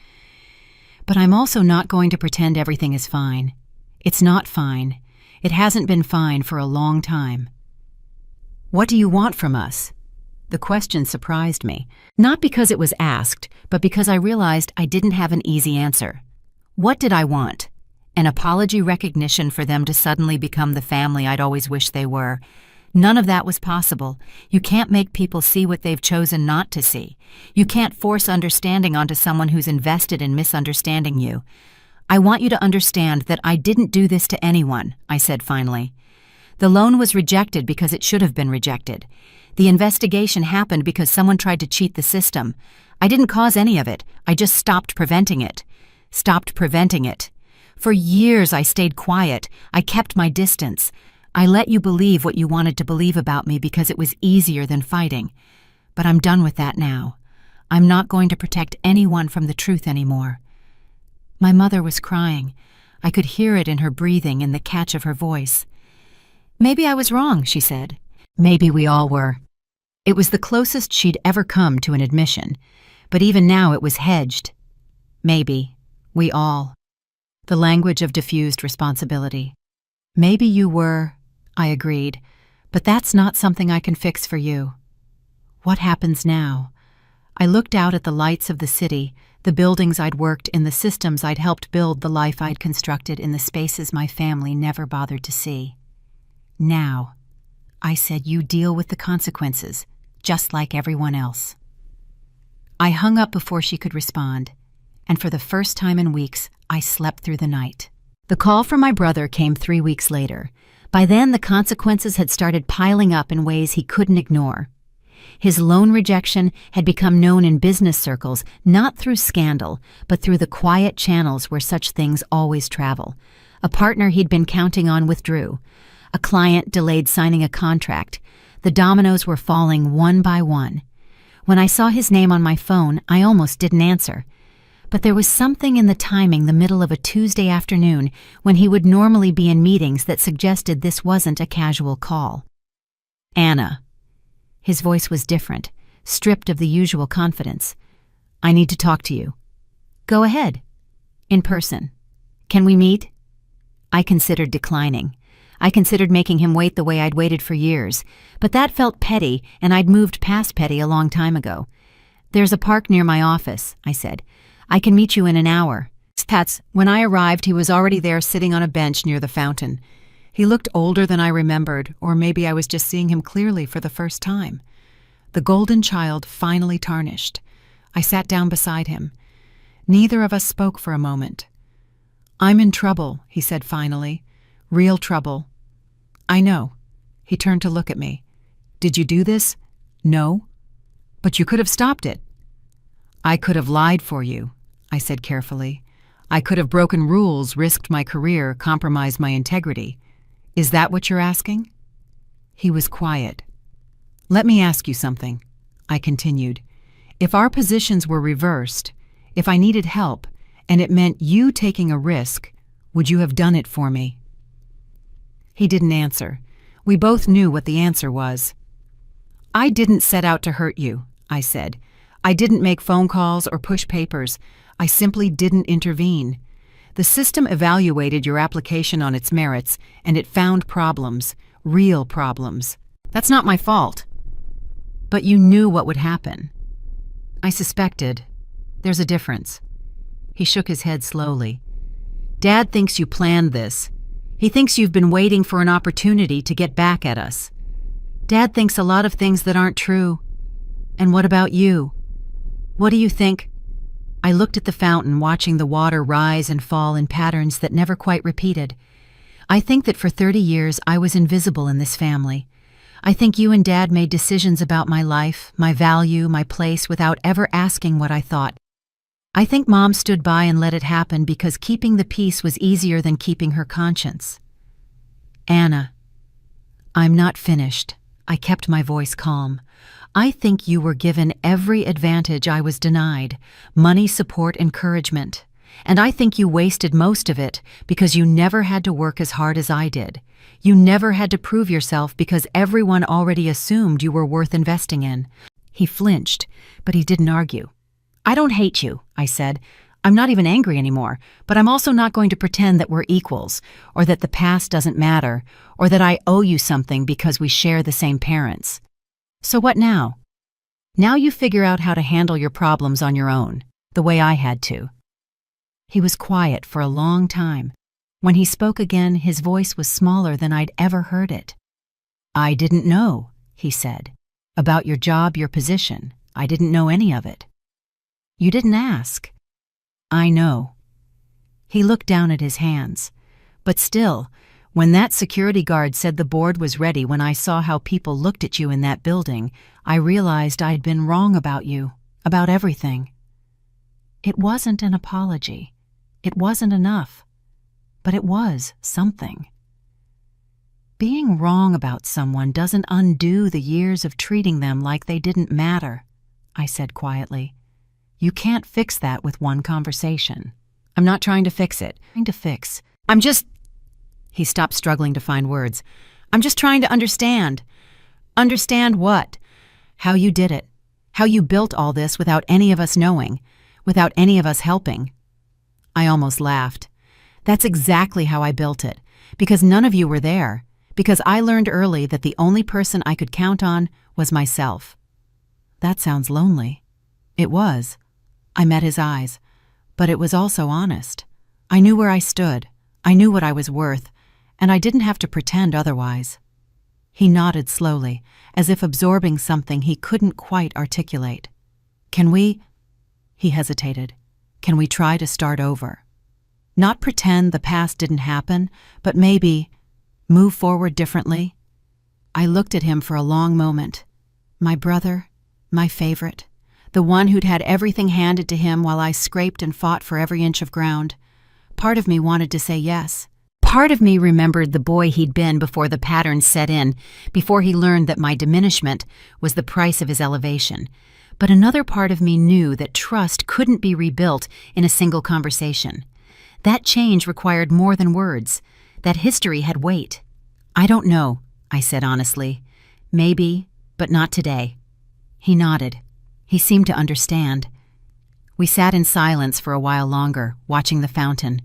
But I'm also not going to pretend everything is fine. It's not fine. It hasn't been fine for a long time. What do you want from us? The question surprised me, not because it was asked, but because I realized I didn't have an easy answer. What did I want? An apology recognition for them to suddenly become the family I'd always wished they were. None of that was possible. You can't make people see what they've chosen not to see. You can't force understanding onto someone who's invested in misunderstanding you. I want you to understand that I didn't do this to anyone, I said finally. The loan was rejected because it should have been rejected. The investigation happened because someone tried to cheat the system. I didn't cause any of it. I just stopped preventing it. Stopped preventing it. For years I stayed quiet. I kept my distance. I let you believe what you wanted to believe about me because it was easier than fighting. But I'm done with that now. I'm not going to protect anyone from the truth anymore. My mother was crying. I could hear it in her breathing and the catch of her voice. Maybe I was wrong, she said. Maybe we all were. It was the closest she'd ever come to an admission, but even now it was hedged. Maybe. We all. The language of diffused responsibility. Maybe you were, I agreed, but that's not something I can fix for you. What happens now? I looked out at the lights of the city, the buildings I'd worked in, the systems I'd helped build, the life I'd constructed in the spaces my family never bothered to see. Now, I said, you deal with the consequences, just like everyone else. I hung up before she could respond, and for the first time in weeks, I slept through the night. The call from my brother came 3 weeks later. By then, the consequences had started piling up in ways he couldn't ignore. His loan rejection had become known in business circles, not through scandal, but through the quiet channels where such things always travel. A partner he'd been counting on withdrew. A client delayed signing a contract. The dominoes were falling one by one. When I saw his name on my phone, I almost didn't answer. But there was something in the timing, the middle of a Tuesday afternoon, when he would normally be in meetings, that suggested this wasn't a casual call. Anna. His voice was different, stripped of the usual confidence. I need to talk to you. Go ahead. In person. Can we meet? I considered declining. I considered making him wait the way I'd waited for years, but that felt petty, and I'd moved past petty a long time ago. There's a park near my office, I said. I can meet you in an hour. When I arrived, he was already there, sitting on a bench near the fountain. He looked older than I remembered, or maybe I was just seeing him clearly for the first time. The golden child finally tarnished. I sat down beside him. Neither of us spoke for a moment. I'm in trouble, he said finally. Real trouble. I know. He turned to look at me. Did you do this? No. But you could have stopped it. I could have lied for you, I said carefully. I could have broken rules, risked my career, compromised my integrity. Is that what you're asking? He was quiet. Let me ask you something, I continued. If our positions were reversed, if I needed help, and it meant you taking a risk, would you have done it for me? He didn't answer. We both knew what the answer was. I didn't set out to hurt you, I said. I didn't make phone calls or push papers. I simply didn't intervene. The system evaluated your application on its merits, and it found problems, real problems. That's not my fault. But you knew what would happen. I suspected. There's a difference. He shook his head slowly. Dad thinks you planned this. He thinks you've been waiting for an opportunity to get back at us. Dad thinks a lot of things that aren't true. And what about you? What do you think? I looked at the fountain, watching the water rise and fall in patterns that never quite repeated. I think that for 30 years I was invisible in this family. I think you and Dad made decisions about my life, my value, my place, without ever asking what I thought. I think Mom stood by and let it happen because keeping the peace was easier than keeping her conscience. Anna, I'm not finished, I kept my voice calm. I think you were given every advantage I was denied: money, support, encouragement. And I think you wasted most of it because you never had to work as hard as I did. You never had to prove yourself because everyone already assumed you were worth investing in. He flinched, but he didn't argue. I don't hate you, I said. I'm not even angry anymore, but I'm also not going to pretend that we're equals, or that the past doesn't matter, or that I owe you something because we share the same parents. So what now? Now you figure out how to handle your problems on your own, the way I had to. He was quiet for a long time. When he spoke again, his voice was smaller than I'd ever heard it. I didn't know, he said. About your job, your position. I didn't know any of it. You didn't ask. I know. He looked down at his hands. But still, when that security guard said the board was ready, when I saw how people looked at you in that building, I realized I'd been wrong about you, about everything. It wasn't an apology. It wasn't enough. But it was something. Being wrong about someone doesn't undo the years of treating them like they didn't matter, I said quietly. You can't fix that with one conversation. I'm not trying to fix it. He stopped, struggling to find words. I'm just trying to understand. Understand what? How you did it. How you built all this without any of us knowing, without any of us helping. I almost laughed. That's exactly how I built it, because none of you were there, because I learned early that the only person I could count on was myself. That sounds lonely. It was. I met his eyes, but it was also honest. I knew where I stood. I knew what I was worth, and I didn't have to pretend otherwise. He nodded slowly, as if absorbing something he couldn't quite articulate. Can we? He hesitated. Can we try to start over? Not pretend the past didn't happen, but maybe move forward differently? I looked at him for a long moment. My brother, my favorite, the one who'd had everything handed to him while I scraped and fought for every inch of ground. Part of me wanted to say yes. Part of me remembered the boy he'd been before the patterns set in, before he learned that my diminishment was the price of his elevation. But another part of me knew that trust couldn't be rebuilt in a single conversation. That change required more than words. That history had weight. I don't know, I said honestly. Maybe, but not today. He nodded. He seemed to understand. We sat in silence for a while longer, watching the fountain.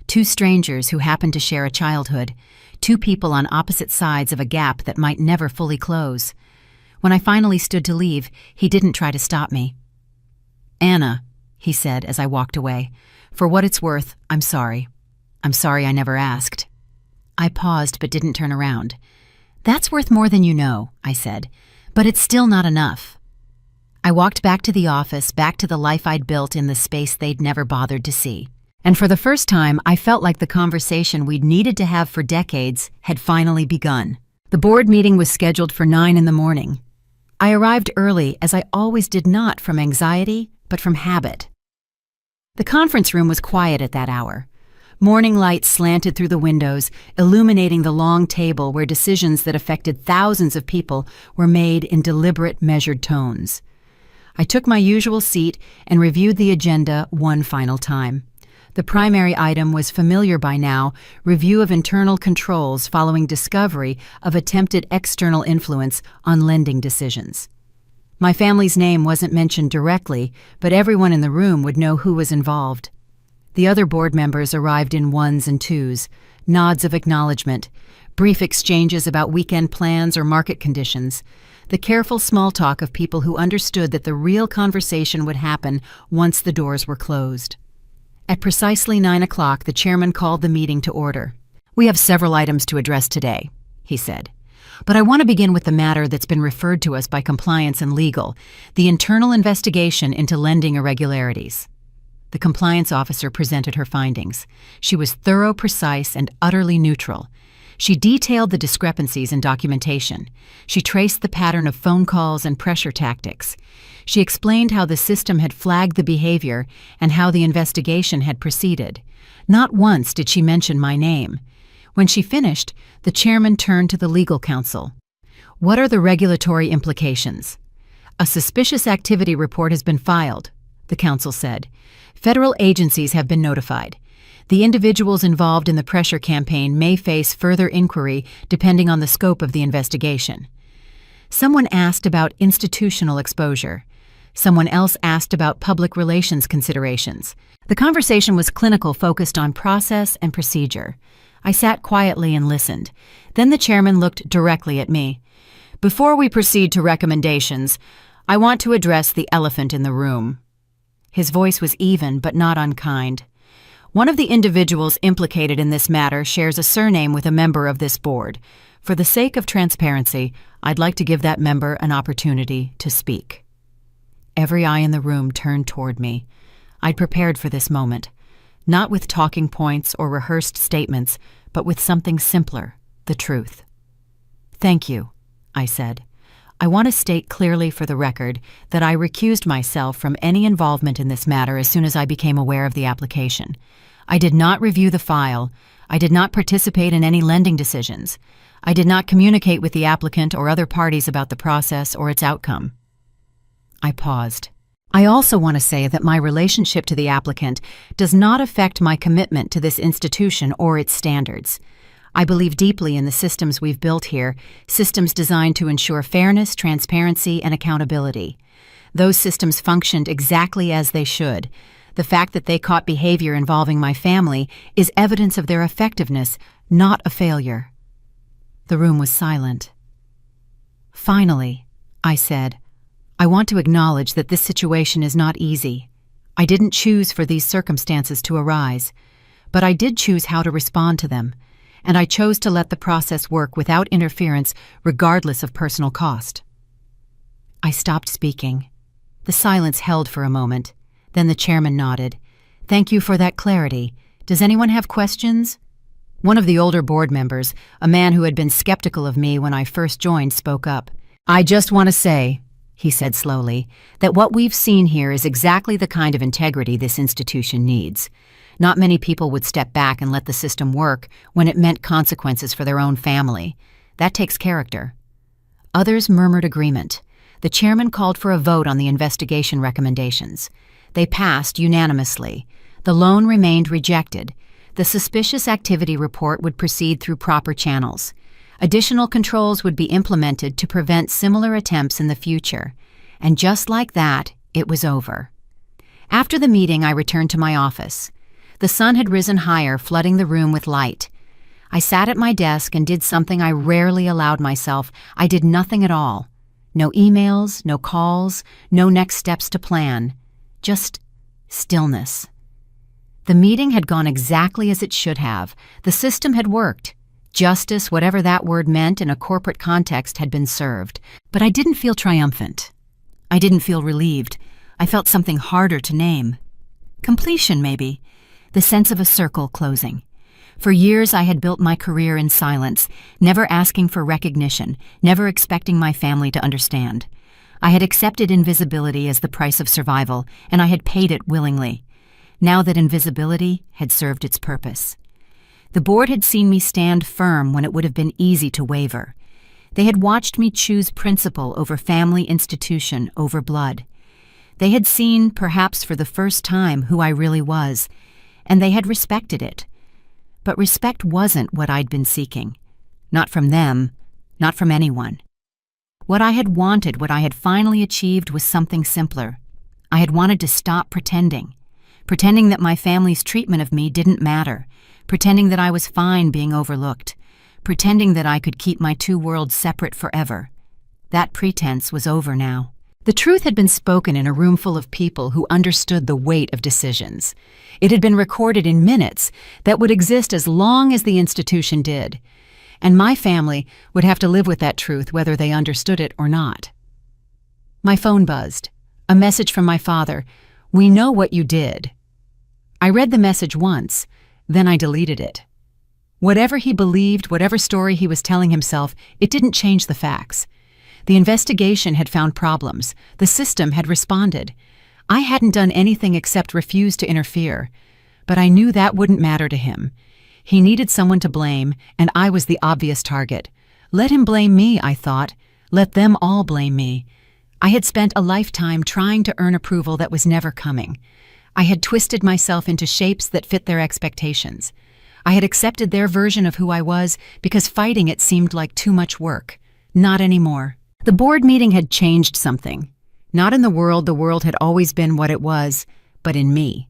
Two strangers who happened to share a childhood. Two people on opposite sides of a gap that might never fully close. When I finally stood to leave, he didn't try to stop me. Anna, he said as I walked away, for what it's worth, I'm sorry. I'm sorry I never asked. I paused but didn't turn around. That's worth more than you know, I said, but it's still not enough. I walked back to the office, back to the life I'd built in the space they'd never bothered to see. And for the first time, I felt like the conversation we'd needed to have for decades had finally begun. The board meeting was scheduled for 9 a.m. I arrived early, as I always did, not from anxiety, but from habit. The conference room was quiet at that hour. Morning light slanted through the windows, illuminating the long table where decisions that affected thousands of people were made in deliberate, measured tones. I took my usual seat and reviewed the agenda one final time. The primary item was familiar by now: review of internal controls following discovery of attempted external influence on lending decisions. My family's name wasn't mentioned directly, but everyone in the room would know who was involved. The other board members arrived in ones and twos, nods of acknowledgement, brief exchanges about weekend plans or market conditions, the careful small talk of people who understood that the real conversation would happen once the doors were closed. At precisely 9 o'clock, the chairman called the meeting to order. We have several items to address today, he said. But I want to begin with the matter that's been referred to us by compliance and legal, the internal investigation into lending irregularities. The compliance officer presented her findings. She was thorough, precise, and utterly neutral. She detailed the discrepancies in documentation. She traced the pattern of phone calls and pressure tactics. She explained how the system had flagged the behavior and how the investigation had proceeded. Not once did she mention my name. When she finished, the chairman turned to the legal counsel. What are the regulatory implications? A suspicious activity report has been filed, the council said. Federal agencies have been notified. The individuals involved in the pressure campaign may face further inquiry depending on the scope of the investigation. Someone asked about institutional exposure. Someone else asked about public relations considerations. The conversation was clinical, focused on process and procedure. I sat quietly and listened. Then the chairman looked directly at me. Before we proceed to recommendations, I want to address the elephant in the room. His voice was even but not unkind. One of the individuals implicated in this matter shares a surname with a member of this board. For the sake of transparency, I'd like to give that member an opportunity to speak. Every eye in the room turned toward me. I'd prepared for this moment, not with talking points or rehearsed statements, but with something simpler, the truth. "Thank you," I said. "I want to state clearly for the record that I recused myself from any involvement in this matter as soon as I became aware of the application. I did not review the file. I did not participate in any lending decisions. I did not communicate with the applicant or other parties about the process or its outcome." I paused. I also want to say that my relationship to the applicant does not affect my commitment to this institution or its standards. I believe deeply in the systems we've built here, systems designed to ensure fairness, transparency, and accountability. Those systems functioned exactly as they should. The fact that they caught behavior involving my family is evidence of their effectiveness, not a failure. The room was silent. "Finally," I said, "I want to acknowledge that this situation is not easy. I didn't choose for these circumstances to arise, but I did choose how to respond to them, and I chose to let the process work without interference, regardless of personal cost." I stopped speaking. The silence held for a moment. Then the chairman nodded. "Thank you for that clarity. Does anyone have questions?" One of the older board members, a man who had been skeptical of me when I first joined, spoke up. "I just want to say," he said slowly, "that what we've seen here is exactly the kind of integrity this institution needs. Not many people would step back and let the system work when it meant consequences for their own family. That takes character." Others murmured agreement. The chairman called for a vote on the investigation recommendations. They passed unanimously. The loan remained rejected. The suspicious activity report would proceed through proper channels. Additional controls would be implemented to prevent similar attempts in the future. And just like that, it was over. After the meeting, I returned to my office. The sun had risen higher, flooding the room with light. I sat at my desk and did something I rarely allowed myself. I did nothing at all. No emails, no calls, no next steps to plan. Just stillness. The meeting had gone exactly as it should have. The system had worked. Justice, whatever that word meant in a corporate context, had been served. But I didn't feel triumphant. I didn't feel relieved. I felt something harder to name. Completion, maybe. The sense of a circle closing. For years I had built my career in silence, never asking for recognition, never expecting my family to understand. I had accepted invisibility as the price of survival, and I had paid it willingly. Now that invisibility had served its purpose. The board had seen me stand firm when it would have been easy to waver. They had watched me choose principle over family institution over blood. They had seen, perhaps for the first time, who I really was, and they had respected it. But respect wasn't what I'd been seeking. Not from them, not from anyone. What I had wanted, what I had finally achieved, was something simpler. I had wanted to stop pretending that my family's treatment of me didn't matter, pretending that I was fine being overlooked, pretending that I could keep my two worlds separate forever. That pretense was over now. The truth had been spoken in a room full of people who understood the weight of decisions. It had been recorded in minutes that would exist as long as the institution did. And my family would have to live with that truth whether they understood it or not. My phone buzzed. A message from my father. "We know what you did." I read the message once, then I deleted it. Whatever he believed, whatever story he was telling himself, it didn't change the facts. The investigation had found problems. The system had responded. I hadn't done anything except refuse to interfere. But I knew that wouldn't matter to him. He needed someone to blame, and I was the obvious target. Let him blame me, I thought. Let them all blame me. I had spent a lifetime trying to earn approval that was never coming. I had twisted myself into shapes that fit their expectations. I had accepted their version of who I was because fighting it seemed like too much work. Not anymore. The board meeting had changed something. Not in the world had always been what it was, but in me.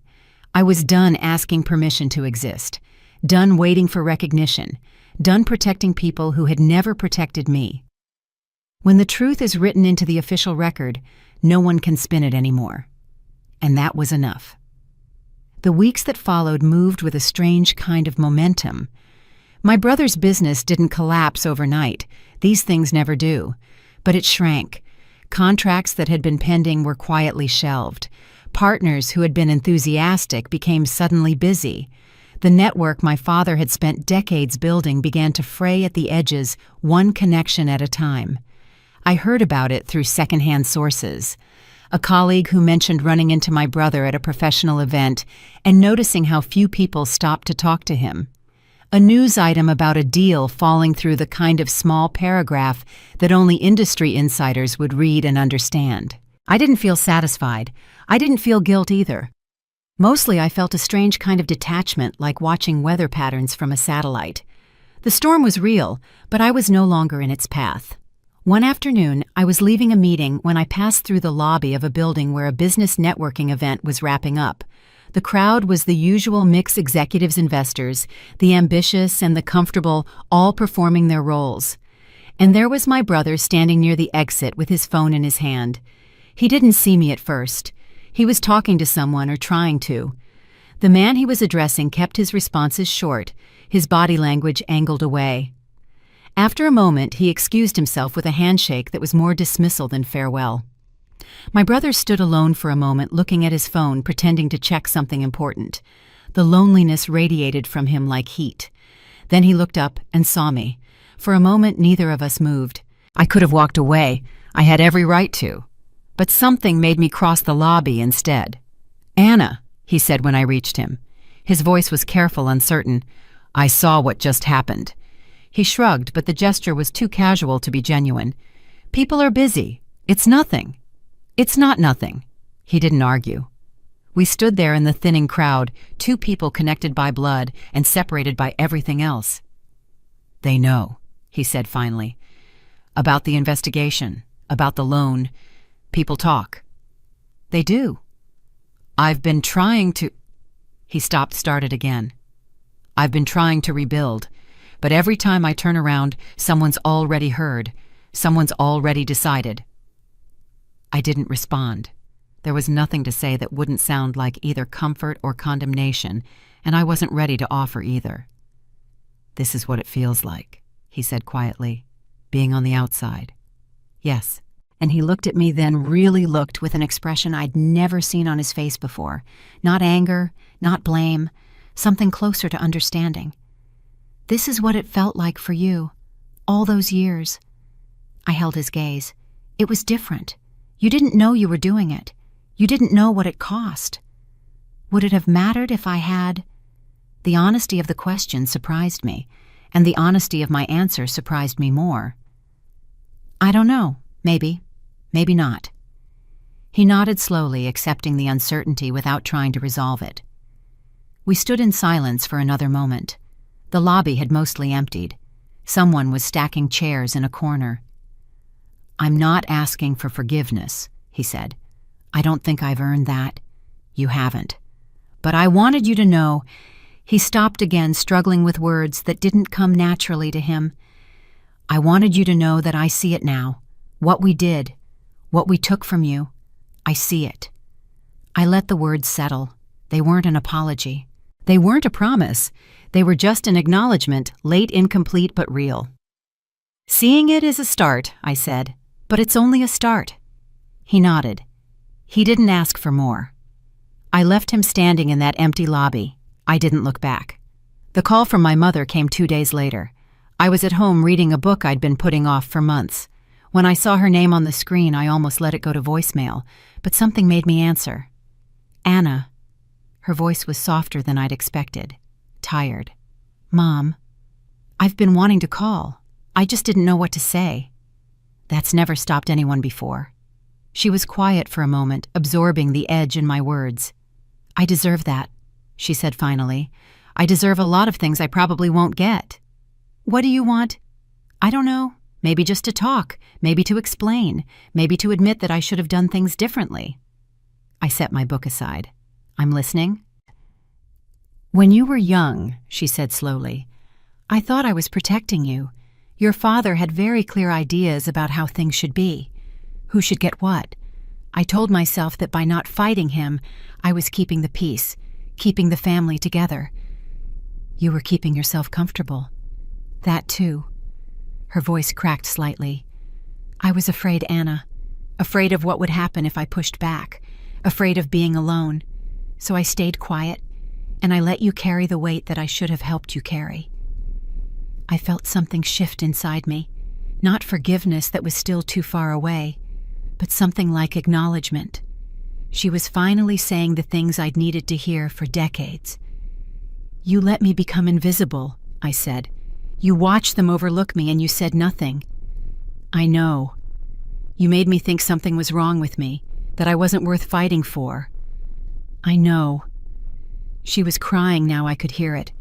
I was done asking permission to exist, done waiting for recognition, done protecting people who had never protected me. When the truth is written into the official record, no one can spin it anymore. And that was enough. The weeks that followed moved with a strange kind of momentum. My brother's business didn't collapse overnight. These things never do. But it shrank. Contracts that had been pending were quietly shelved. Partners who had been enthusiastic became suddenly busy. The network my father had spent decades building began to fray at the edges, one connection at a time. I heard about it through secondhand sources. A colleague who mentioned running into my brother at a professional event and noticing how few people stopped to talk to him. A news item about a deal falling through the kind of small paragraph that only industry insiders would read and understand. I didn't feel satisfied. I didn't feel guilt either. Mostly I felt a strange kind of detachment, like watching weather patterns from a satellite. The storm was real, but I was no longer in its path. One afternoon, I was leaving a meeting when I passed through the lobby of a building where a business networking event was wrapping up. The crowd was the usual mix: executives, investors, the ambitious and the comfortable, all performing their roles. And there was my brother standing near the exit with his phone in his hand. He didn't see me at first. He was talking to someone or trying to. The man he was addressing kept his responses short, his body language angled away. After a moment, he excused himself with a handshake that was more dismissal than farewell. My brother stood alone for a moment, looking at his phone, pretending to check something important. The loneliness radiated from him like heat. Then he looked up and saw me. For a moment, neither of us moved. I could have walked away. I had every right to. But something made me cross the lobby instead. "Anna," he said when I reached him. His voice was careful, uncertain. "I saw what just happened." He shrugged, but the gesture was too casual to be genuine. "People are busy. It's nothing." "It's not nothing." He didn't argue. We stood there in the thinning crowd, two people connected by blood and separated by everything else. "They know," he said finally. "About the investigation, about the loan. People talk." "They do." "I've been trying to—" He stopped, started again. "I've been trying to rebuild. But every time I turn around, someone's already heard. Someone's already decided." I didn't respond. There was nothing to say that wouldn't sound like either comfort or condemnation, and I wasn't ready to offer either. "This is what it feels like," he said quietly, "being on the outside." "Yes." And he looked at me, then really looked, with an expression I'd never seen on his face before. Not anger, not blame, something closer to understanding. "This is what it felt like for you, all those years." I held his gaze. "It was different. You didn't know you were doing it. You didn't know what it cost. Would it have mattered if I had—" The honesty of the question surprised me, and the honesty of my answer surprised me more. "I don't know. Maybe. Maybe not." He nodded slowly, accepting the uncertainty without trying to resolve it. We stood in silence for another moment. The lobby had mostly emptied. Someone was stacking chairs in a corner. "I'm not asking for forgiveness," he said. "I don't think I've earned that. You haven't. But I wanted you to know—" He stopped again, struggling with words that didn't come naturally to him. "I wanted you to know that I see it now. What we did, what we took from you, I see it." I let the words settle. They weren't an apology. They weren't a promise. They were just an acknowledgement, late, incomplete, but real. "Seeing it is a start," I said, "but it's only a start." He nodded. He didn't ask for more. I left him standing in that empty lobby. I didn't look back. The call from my mother came 2 days later. I was at home reading a book I'd been putting off for months. When I saw her name on the screen, I almost let it go to voicemail, but something made me answer. "Anna." Her voice was softer than I'd expected. Tired. "Mom, I've been wanting to call. I just didn't know what to say. That's never stopped anyone before. She was quiet for a moment, absorbing the edge in my words. I deserve that, she said finally. I deserve a lot of things I probably won't get. What do you want? I don't know. Maybe just to talk, maybe to explain, maybe to admit that I should have done things differently. I set my book aside. I'm listening. When you were young, she said slowly, I thought I was protecting you. Your father had very clear ideas about how things should be. Who should get what? I told myself that by not fighting him, I was keeping the peace, keeping the family together. You were keeping yourself comfortable. That too. Her voice cracked slightly. I was afraid, Anna. Afraid of what would happen if I pushed back. Afraid of being alone. So I stayed quiet, and I let you carry the weight that I should have helped you carry. I felt something shift inside me. Not forgiveness that was still too far away, but something like acknowledgement. She was finally saying the things I'd needed to hear for decades. You let me become invisible, I said. You watched them overlook me and you said nothing. I know. You made me think something was wrong with me, that I wasn't worth fighting for. I know. She was crying now I could hear it.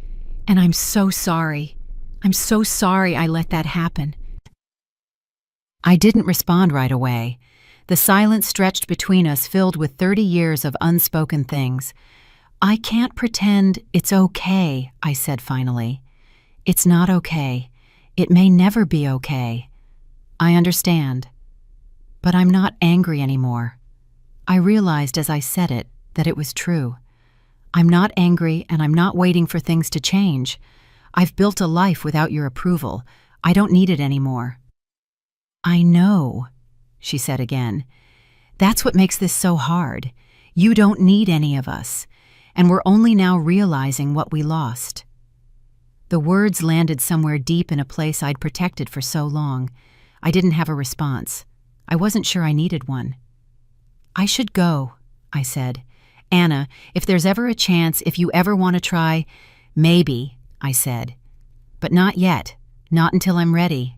And I'm so sorry. I'm so sorry I let that happen. I didn't respond right away. The silence stretched between us filled with 30 years of unspoken things. I can't pretend it's okay, I said finally. It's not okay. It may never be okay. I understand. But I'm not angry anymore. I realized as I said it that it was true. I'm not angry and I'm not waiting for things to change. I've built a life without your approval. I don't need it anymore. I know, she said again. That's what makes this so hard. You don't need any of us, and we're only now realizing what we lost. The words landed somewhere deep in a place I'd protected for so long. I didn't have a response. I wasn't sure I needed one. I should go, I said. Anna, if there's ever a chance, if you ever want to try, maybe, I said. But not yet, not until I'm ready.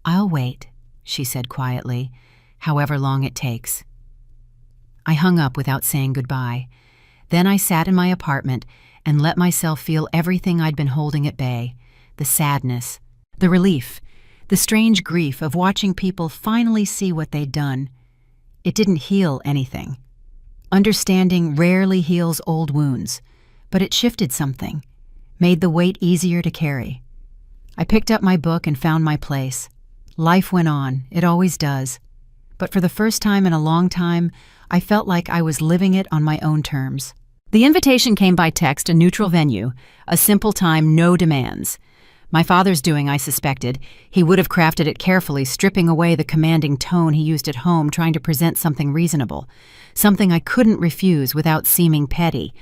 I'll wait, she said quietly, however long it takes. I hung up without saying goodbye. Then I sat in my apartment and let myself feel everything I'd been holding at bay, the sadness, the relief, the strange grief of watching people finally see what they'd done. It didn't heal anything. Understanding rarely heals old wounds, but it shifted something, made the weight easier to carry. I picked up my book and found my place. Life went on, it always does. But for the first time in a long time, I felt like I was living it on my own terms. The invitation came by text, a neutral venue, a simple time, no demands. My father's doing, I suspected. He would have crafted it carefully, stripping away the commanding tone he used at home, trying to present something reasonable, something I couldn't refuse without seeming petty.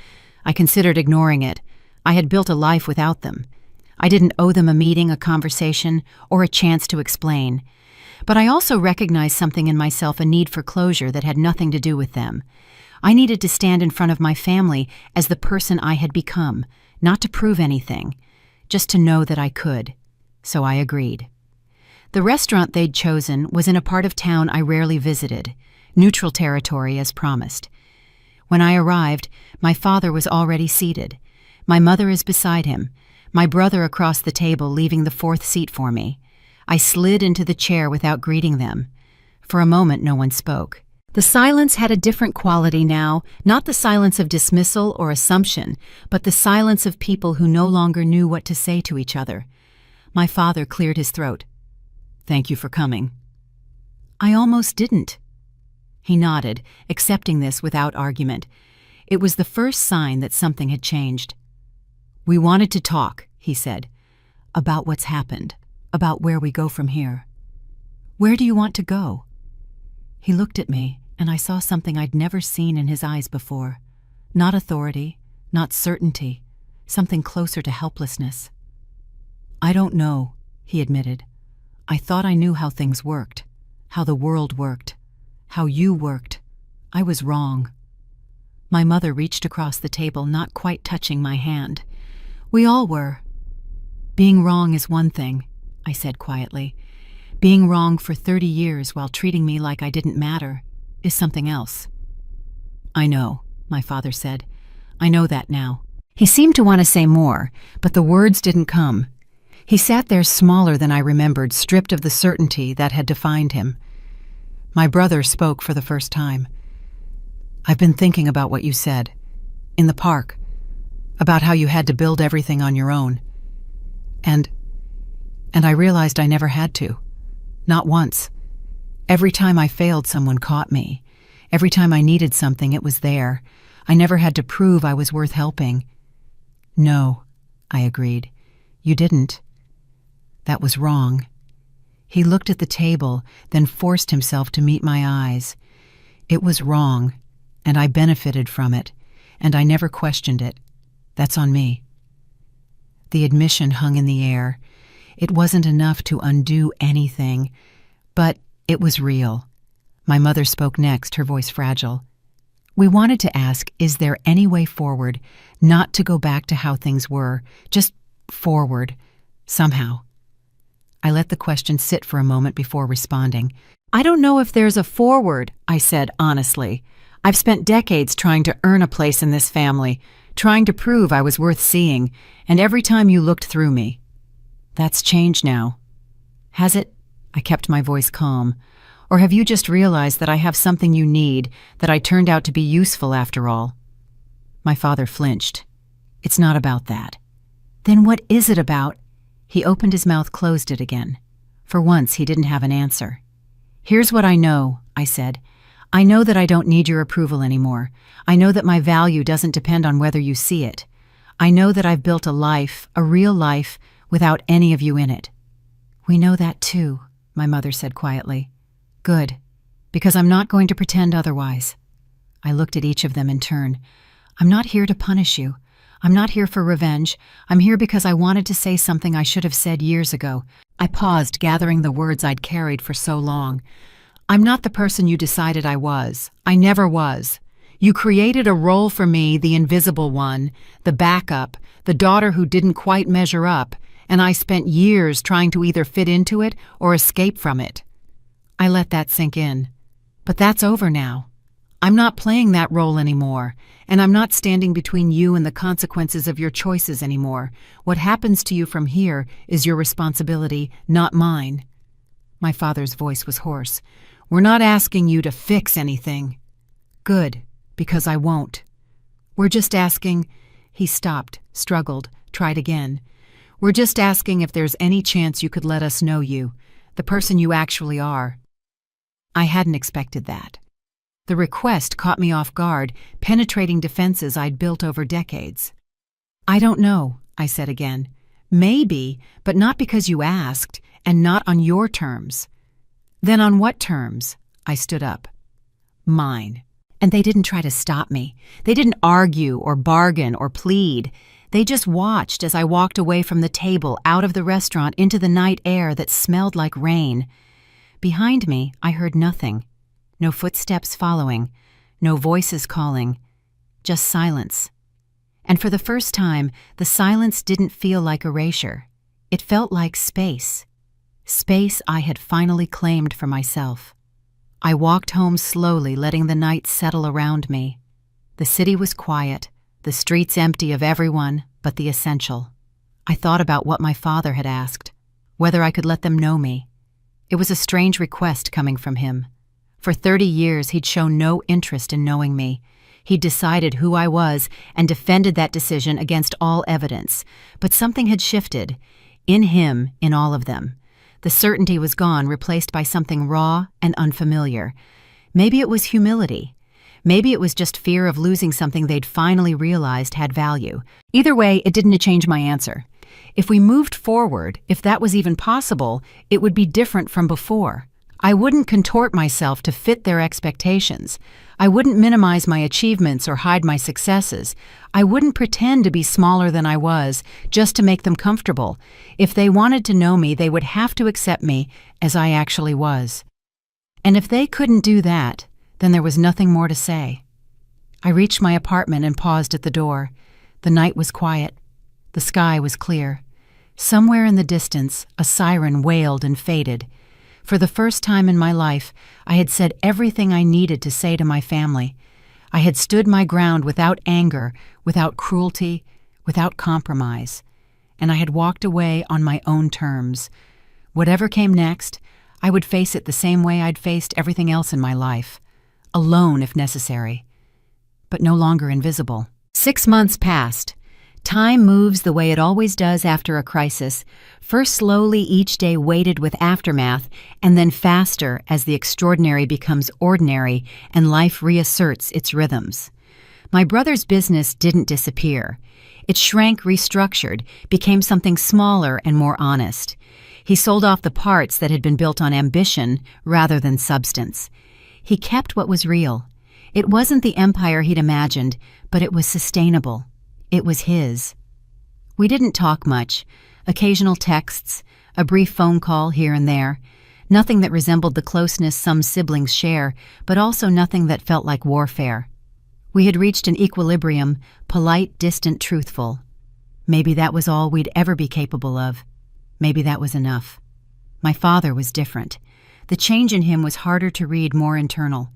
I considered ignoring it. I had built a life without them. I didn't owe them a meeting, a conversation, or a chance to explain. But I also recognized something in myself, a need for closure that had nothing to do with them. I needed to stand in front of my family as the person I had become, not to prove anything, just to know that I could. So I agreed. The restaurant they'd chosen was in a part of town I rarely visited, neutral territory as promised. When I arrived, my father was already seated. My mother is beside him, my brother across the table leaving the fourth seat for me. I slid into the chair without greeting them. For a moment, no one spoke. The silence had a different quality now, not the silence of dismissal or assumption, but the silence of people who no longer knew what to say to each other. My father cleared his throat. "Thank you for coming." I almost didn't. He nodded, accepting this without argument. It was the first sign that something had changed. "We wanted to talk," he said, "about what's happened, about where we go from here." "Where do you want to go?" He looked at me, and I saw something I'd never seen in his eyes before. Not authority, not certainty, something closer to helplessness. "I don't know," he admitted. "I thought I knew how things worked, how the world worked, how you worked. I was wrong." My mother reached across the table, not quite touching my hand. "We all were." "Being wrong is one thing," I said quietly. Being wrong for 30 years while treating me like I didn't matter is something else. I know, my father said. I know that now. He seemed to want to say more, but the words didn't come. He sat there smaller than I remembered, stripped of the certainty that had defined him. My brother spoke for the first time. I've been thinking about what you said, in the park, about how you had to build everything on your own. And I realized I never had to. Not once. Every time I failed, someone caught me. Every time I needed something, it was there. I never had to prove I was worth helping. No, I agreed. You didn't. That was wrong. He looked at the table, then forced himself to meet my eyes. It was wrong, and I benefited from it, and I never questioned it. That's on me. The admission hung in the air. It wasn't enough to undo anything, but it was real. My mother spoke next, her voice fragile. We wanted to ask, is there any way forward, not to go back to how things were, just forward, somehow. I let the question sit for a moment before responding. I don't know if there's a forward, I said honestly. I've spent decades trying to earn a place in this family, trying to prove I was worth seeing, and every time you looked through me. That's changed now. Has it? I kept my voice calm. Or have you just realized that I have something you need, that I turned out to be useful after all? My father flinched. It's not about that. Then what is it about? He opened his mouth, closed it again. For once, he didn't have an answer. Here's what I know, I said. I know that I don't need your approval anymore. I know that my value doesn't depend on whether you see it. I know that I've built a life, a real life, without any of you in it. We know that too, my mother said quietly. Good, because I'm not going to pretend otherwise. I looked at each of them in turn. I'm not here to punish you. I'm not here for revenge. I'm here because I wanted to say something I should have said years ago. I paused, gathering the words I'd carried for so long. I'm not the person you decided I was. I never was. You created a role for me, the invisible one, the backup, the daughter who didn't quite measure up, and I spent years trying to either fit into it or escape from it. I let that sink in. But that's over now. I'm not playing that role anymore, and I'm not standing between you and the consequences of your choices anymore. What happens to you from here is your responsibility, not mine. My father's voice was hoarse. We're not asking you to fix anything. Good, because I won't. We're just asking— He stopped, struggled, tried again. We're just asking if there's any chance you could let us know you, the person you actually are. I hadn't expected that. The request caught me off guard, penetrating defenses I'd built over decades. I don't know, I said again. Maybe, but not because you asked, and not on your terms. Then on what terms? I stood up. Mine. And they didn't try to stop me. They didn't argue or bargain or plead. They just watched as I walked away from the table, out of the restaurant, into the night air that smelled like rain. Behind me, I heard nothing. No footsteps following, no voices calling, just silence. And for the first time, the silence didn't feel like erasure. It felt like space. Space I had finally claimed for myself. I walked home slowly, letting the night settle around me. The city was quiet, the streets empty of everyone but the essential. I thought about what my father had asked, whether I could let them know me. It was a strange request coming from him. For 30 years, he'd shown no interest in knowing me. He'd decided who I was and defended that decision against all evidence. But something had shifted. In him, in all of them. The certainty was gone, replaced by something raw and unfamiliar. Maybe it was humility. Maybe it was just fear of losing something they'd finally realized had value. Either way, it didn't change my answer. If we moved forward, if that was even possible, it would be different from before. I wouldn't contort myself to fit their expectations. I wouldn't minimize my achievements or hide my successes. I wouldn't pretend to be smaller than I was just to make them comfortable. If they wanted to know me, they would have to accept me as I actually was. And if they couldn't do that, then there was nothing more to say. I reached my apartment and paused at the door. The night was quiet. The sky was clear. Somewhere in the distance, a siren wailed and faded. For the first time in my life, I had said everything I needed to say to my family. I had stood my ground without anger, without cruelty, without compromise. And I had walked away on my own terms. Whatever came next, I would face it the same way I'd faced everything else in my life. Alone if necessary, but no longer invisible. 6 months passed. Time moves the way it always does after a crisis, first slowly each day weighted with aftermath, and then faster as the extraordinary becomes ordinary and life reasserts its rhythms. My brother's business didn't disappear. It shrank, restructured, became something smaller and more honest. He sold off the parts that had been built on ambition rather than substance. He kept what was real. It wasn't the empire he'd imagined, but it was sustainable. It was his. We didn't talk much. Occasional texts, a brief phone call here and there. Nothing that resembled the closeness some siblings share, but also nothing that felt like warfare. We had reached an equilibrium, polite, distant, truthful. Maybe that was all we'd ever be capable of. Maybe that was enough. My father was different. The change in him was harder to read, more internal.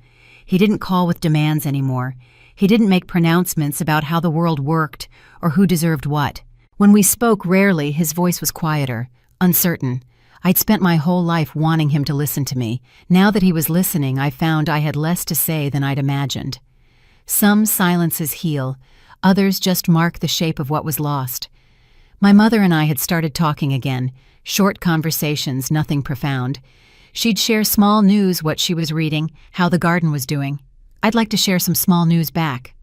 He didn't call with demands anymore. He didn't make pronouncements about how the world worked or who deserved what. When we spoke rarely, his voice was quieter, uncertain. I'd spent my whole life wanting him to listen to me. Now that he was listening, I found I had less to say than I'd imagined. Some silences heal, others just mark the shape of what was lost. My mother and I had started talking again, short conversations, nothing profound. She'd share small news, what she was reading, how the garden was doing. I'd like to share some small news back.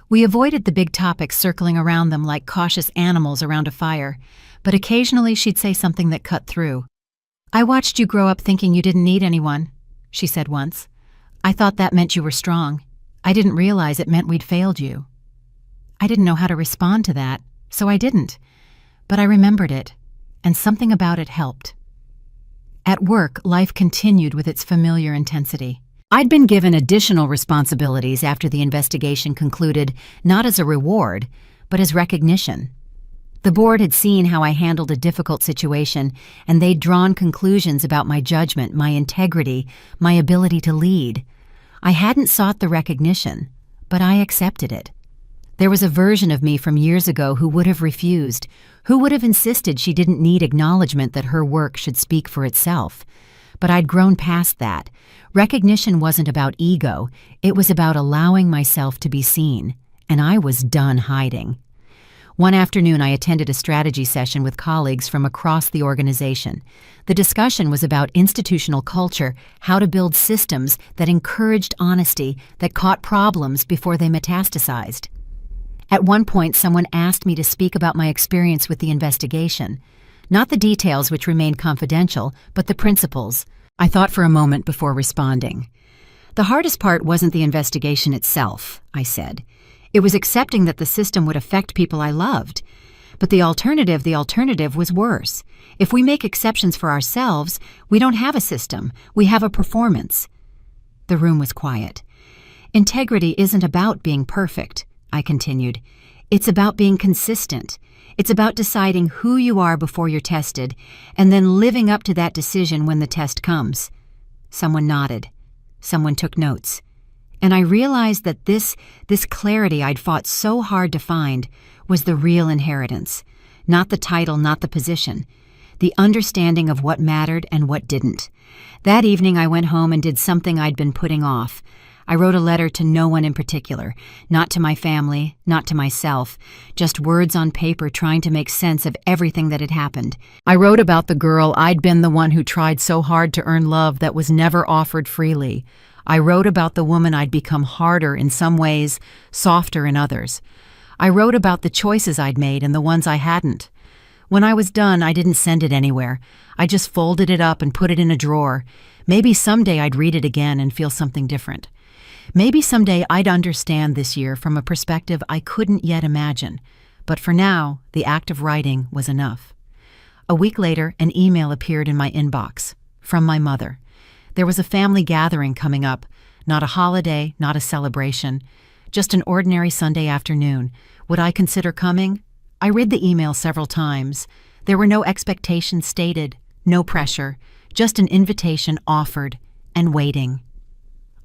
We avoided the big topics circling around them like cautious animals around a fire, but occasionally she'd say something that cut through. "I watched you grow up thinking you didn't need anyone," she said once. "I thought that meant you were strong. I didn't realize it meant we'd failed you." I didn't know how to respond to that, so I didn't. But I remembered it, and something about it helped. At work, life continued with its familiar intensity. I'd been given additional responsibilities after the investigation concluded, not as a reward, but as recognition. The board had seen how I handled a difficult situation, and they'd drawn conclusions about my judgment, my integrity, my ability to lead. I hadn't sought the recognition, but I accepted it. There was a version of me from years ago who would have refused, who would have insisted she didn't need acknowledgement that her work should speak for itself. But I'd grown past that. Recognition wasn't about ego, it was about allowing myself to be seen, and I was done hiding. One afternoon, I attended a strategy session with colleagues from across the organization. The discussion was about institutional culture, how to build systems that encouraged honesty, that caught problems before they metastasized. At one point, someone asked me to speak about my experience with the investigation. Not the details, which remained confidential, but the principles. I thought for a moment before responding. "The hardest part wasn't the investigation itself," I said. "It was accepting that the system would affect people I loved. But the alternative was worse. If we make exceptions for ourselves, we don't have a system, we have a performance." The room was quiet. "Integrity isn't about being perfect," I continued. "It's about being consistent. It's about deciding who you are before you're tested, and then living up to that decision when the test comes." Someone nodded. Someone took notes. And I realized that this clarity I'd fought so hard to find was the real inheritance. Not the title, not the position. The understanding of what mattered and what didn't. That evening I went home and did something I'd been putting off. I wrote a letter to no one in particular, not to my family, not to myself, just words on paper trying to make sense of everything that had happened. I wrote about the girl I'd been the one who tried so hard to earn love that was never offered freely. I wrote about the woman I'd become harder in some ways, softer in others. I wrote about the choices I'd made and the ones I hadn't. When I was done, I didn't send it anywhere. I just folded it up and put it in a drawer. Maybe someday I'd read it again and feel something different. Maybe someday I'd understand this year from a perspective I couldn't yet imagine. But for now, the act of writing was enough. A week later, an email appeared in my inbox, from my mother. There was a family gathering coming up, not a holiday, not a celebration, just an ordinary Sunday afternoon. Would I consider coming? I read the email several times. There were no expectations stated, no pressure, just an invitation offered and waiting.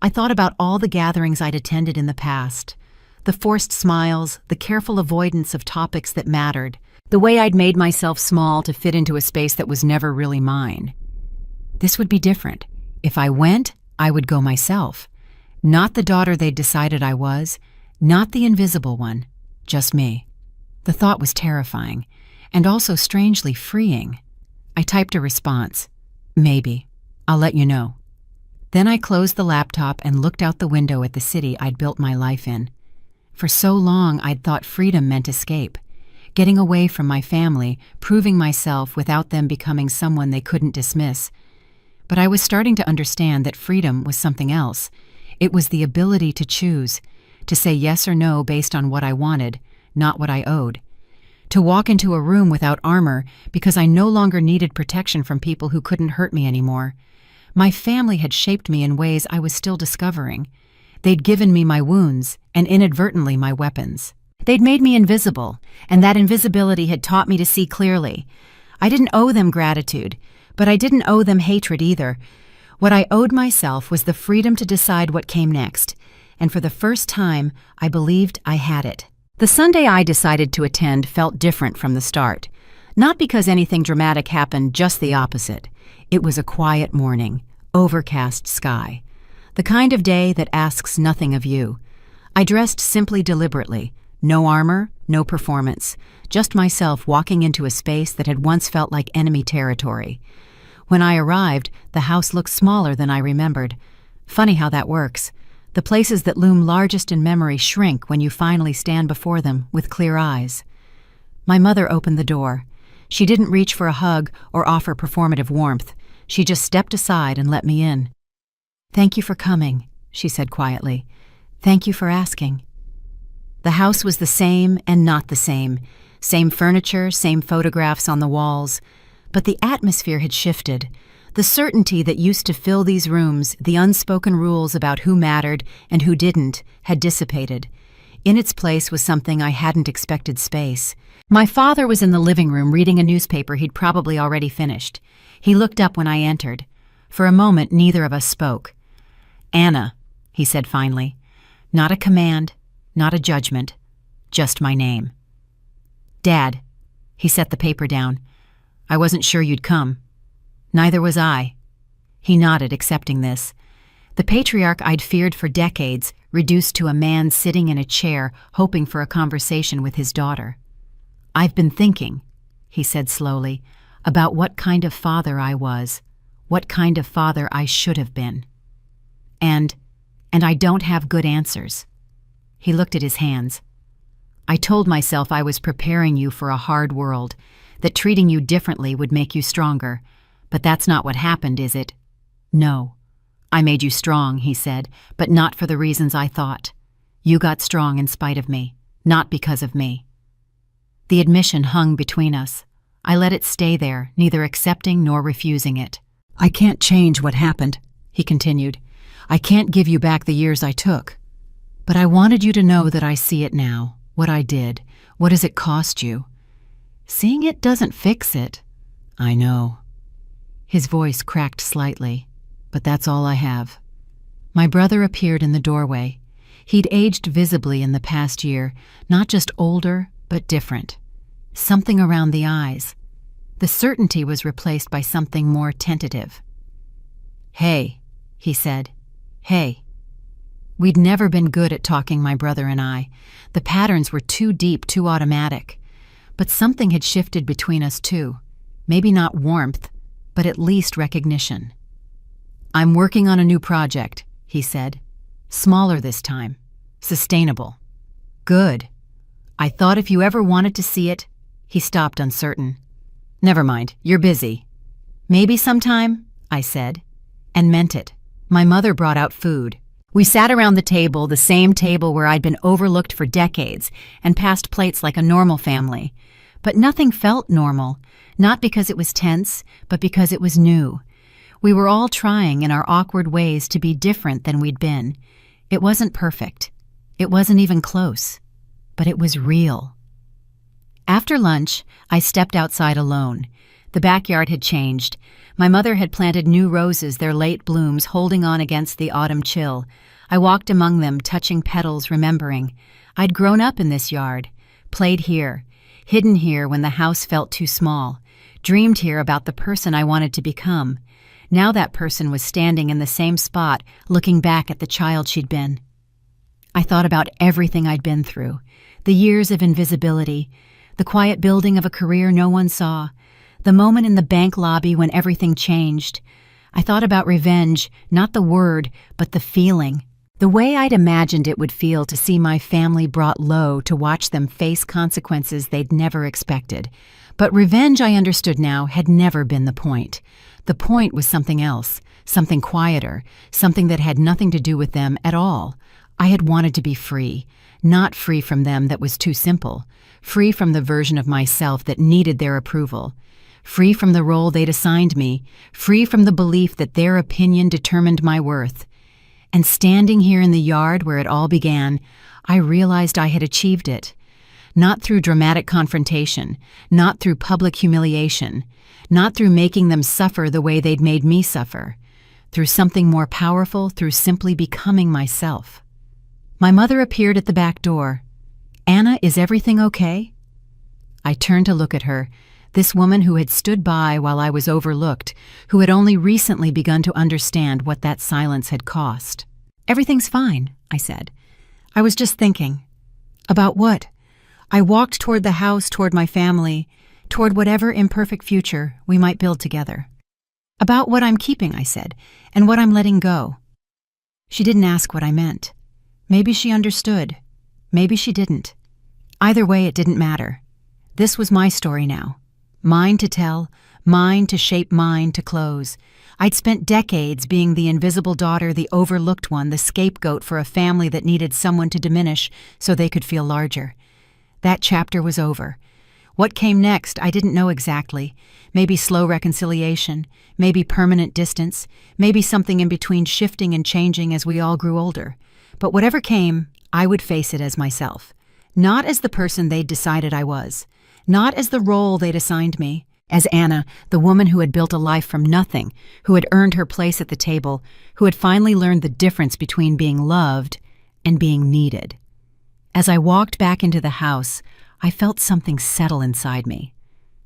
I thought about all the gatherings I'd attended in the past, the forced smiles, the careful avoidance of topics that mattered, the way I'd made myself small to fit into a space that was never really mine. This would be different. If I went, I would go myself. Not the daughter they'd decided I was, not the invisible one, just me. The thought was terrifying, and also strangely freeing. I typed a response. Maybe. I'll let you know. Then I closed the laptop and looked out the window at the city I'd built my life in. For so long, I'd thought freedom meant escape, getting away from my family, proving myself without them becoming someone they couldn't dismiss. But I was starting to understand that freedom was something else. It was the ability to choose, to say yes or no based on what I wanted, not what I owed. To walk into a room without armor because I no longer needed protection from people who couldn't hurt me anymore. My family had shaped me in ways I was still discovering. They'd given me my wounds, and inadvertently my weapons. They'd made me invisible, and that invisibility had taught me to see clearly. I didn't owe them gratitude, but I didn't owe them hatred either. What I owed myself was the freedom to decide what came next, and for the first time, I believed I had it. The Sunday I decided to attend felt different from the start. Not because anything dramatic happened, just the opposite. It was a quiet morning, overcast sky. The kind of day that asks nothing of you. I dressed simply deliberately. No armor, no performance. Just myself walking into a space that had once felt like enemy territory. When I arrived, the house looked smaller than I remembered. Funny how that works. The places that loom largest in memory shrink when you finally stand before them with clear eyes. My mother opened the door. She didn't reach for a hug or offer performative warmth. She just stepped aside and let me in. "Thank you for coming," she said quietly. "Thank you for asking." The house was the same and not the same. Same furniture, same photographs on the walls. But the atmosphere had shifted. The certainty that used to fill these rooms, the unspoken rules about who mattered and who didn't, had dissipated. In its place was something I hadn't expected: space. My father was in the living room reading a newspaper he'd probably already finished. He looked up when I entered. For a moment, neither of us spoke. "Anna," he said finally. Not a command, not a judgment, just my name. "Dad," he set the paper down. "I wasn't sure you'd come." "Neither was I." He nodded, accepting this. The patriarch I'd feared for decades, reduced to a man sitting in a chair, hoping for a conversation with his daughter. "I've been thinking," he said slowly, "about what kind of father I was, what kind of father I should have been. And I don't have good answers." He looked at his hands. "I told myself I was preparing you for a hard world, that treating you differently would make you stronger. But that's not what happened, is it?" "No. I made you strong," he said, "but not for the reasons I thought. You got strong in spite of me, not because of me." The admission hung between us. I let it stay there, neither accepting nor refusing it. "I can't change what happened," he continued. "I can't give you back the years I took. But I wanted you to know that I see it now, what I did. What does it cost you?" "Seeing it doesn't fix it." "I know." His voice cracked slightly. "But that's all I have." My brother appeared in the doorway. He'd aged visibly in the past year, not just older, but different. Something around the eyes. The certainty was replaced by something more tentative. "Hey," he said. "Hey." We'd never been good at talking, my brother and I. The patterns were too deep, too automatic. But something had shifted between us too. Maybe not warmth, but at least recognition. "I'm working on a new project," he said. "Smaller this time. Sustainable." "Good. I thought if you ever wanted to see it..." He stopped, uncertain. "Never mind, you're busy." "Maybe sometime," I said, and meant it. My mother brought out food. We sat around the table, the same table where I'd been overlooked for decades, and passed plates like a normal family. But nothing felt normal, not because it was tense, but because it was new. We were all trying in our awkward ways to be different than we'd been. It wasn't perfect. It wasn't even close. But it was real. After lunch, I stepped outside alone. The backyard had changed. My mother had planted new roses, their late blooms holding on against the autumn chill. I walked among them, touching petals, remembering. I'd grown up in this yard, played here, hidden here when the house felt too small, dreamed here about the person I wanted to become. Now that person was standing in the same spot, looking back at the child she'd been. I thought about everything I'd been through, the years of invisibility, the quiet building of a career no one saw, the moment in the bank lobby when everything changed. I thought about revenge, not the word, but the feeling. The way I'd imagined it would feel to see my family brought low, to watch them face consequences they'd never expected. But revenge, I understood now, had never been the point. The point was something else, something quieter, something that had nothing to do with them at all. I had wanted to be free, not free from them that was too simple, free from the version of myself that needed their approval, free from the role they'd assigned me, free from the belief that their opinion determined my worth. And standing here in the yard where it all began, I realized I had achieved it. Not through dramatic confrontation, not through public humiliation, not through making them suffer the way they'd made me suffer, through something more powerful, through simply becoming myself. My mother appeared at the back door. "Anna, is everything okay?" I turned to look at her, this woman who had stood by while I was overlooked, who had only recently begun to understand what that silence had cost. "Everything's fine," I said. "I was just thinking." "About what?" I walked toward the house, toward my family, toward whatever imperfect future we might build together. "About what I'm keeping," I said, "and what I'm letting go." She didn't ask what I meant. Maybe she understood. Maybe she didn't. Either way, it didn't matter. This was my story now. Mine to tell, mine to shape, mine to close. I'd spent decades being the invisible daughter, the overlooked one, the scapegoat for a family that needed someone to diminish so they could feel larger. That chapter was over. What came next, I didn't know exactly. Maybe slow reconciliation, maybe permanent distance, maybe something in between, shifting and changing as we all grew older. But whatever came, I would face it as myself. Not as the person they'd decided I was. Not as the role they'd assigned me. As Anna, the woman who had built a life from nothing, who had earned her place at the table, who had finally learned the difference between being loved and being needed. As I walked back into the house, I felt something settle inside me.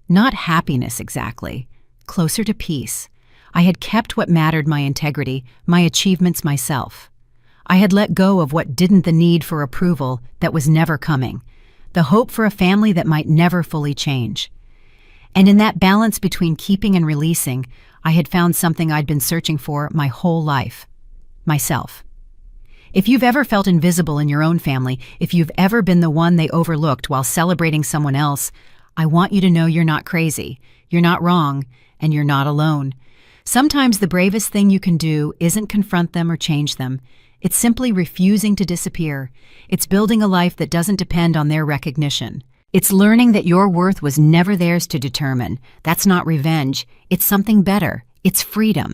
Not happiness exactly, closer to peace. I had kept what mattered, my integrity, my achievements, myself. I had let go of what didn't, the need for approval that was never coming, the hope for a family that might never fully change. And in that balance between keeping and releasing, I had found something I'd been searching for my whole life: myself. If you've ever felt invisible in your own family, if you've ever been the one they overlooked while celebrating someone else, I want you to know you're not crazy, you're not wrong, and you're not alone. Sometimes the bravest thing you can do isn't confront them or change them. It's simply refusing to disappear. It's building a life that doesn't depend on their recognition. It's learning that your worth was never theirs to determine. That's not revenge. It's something better. It's freedom.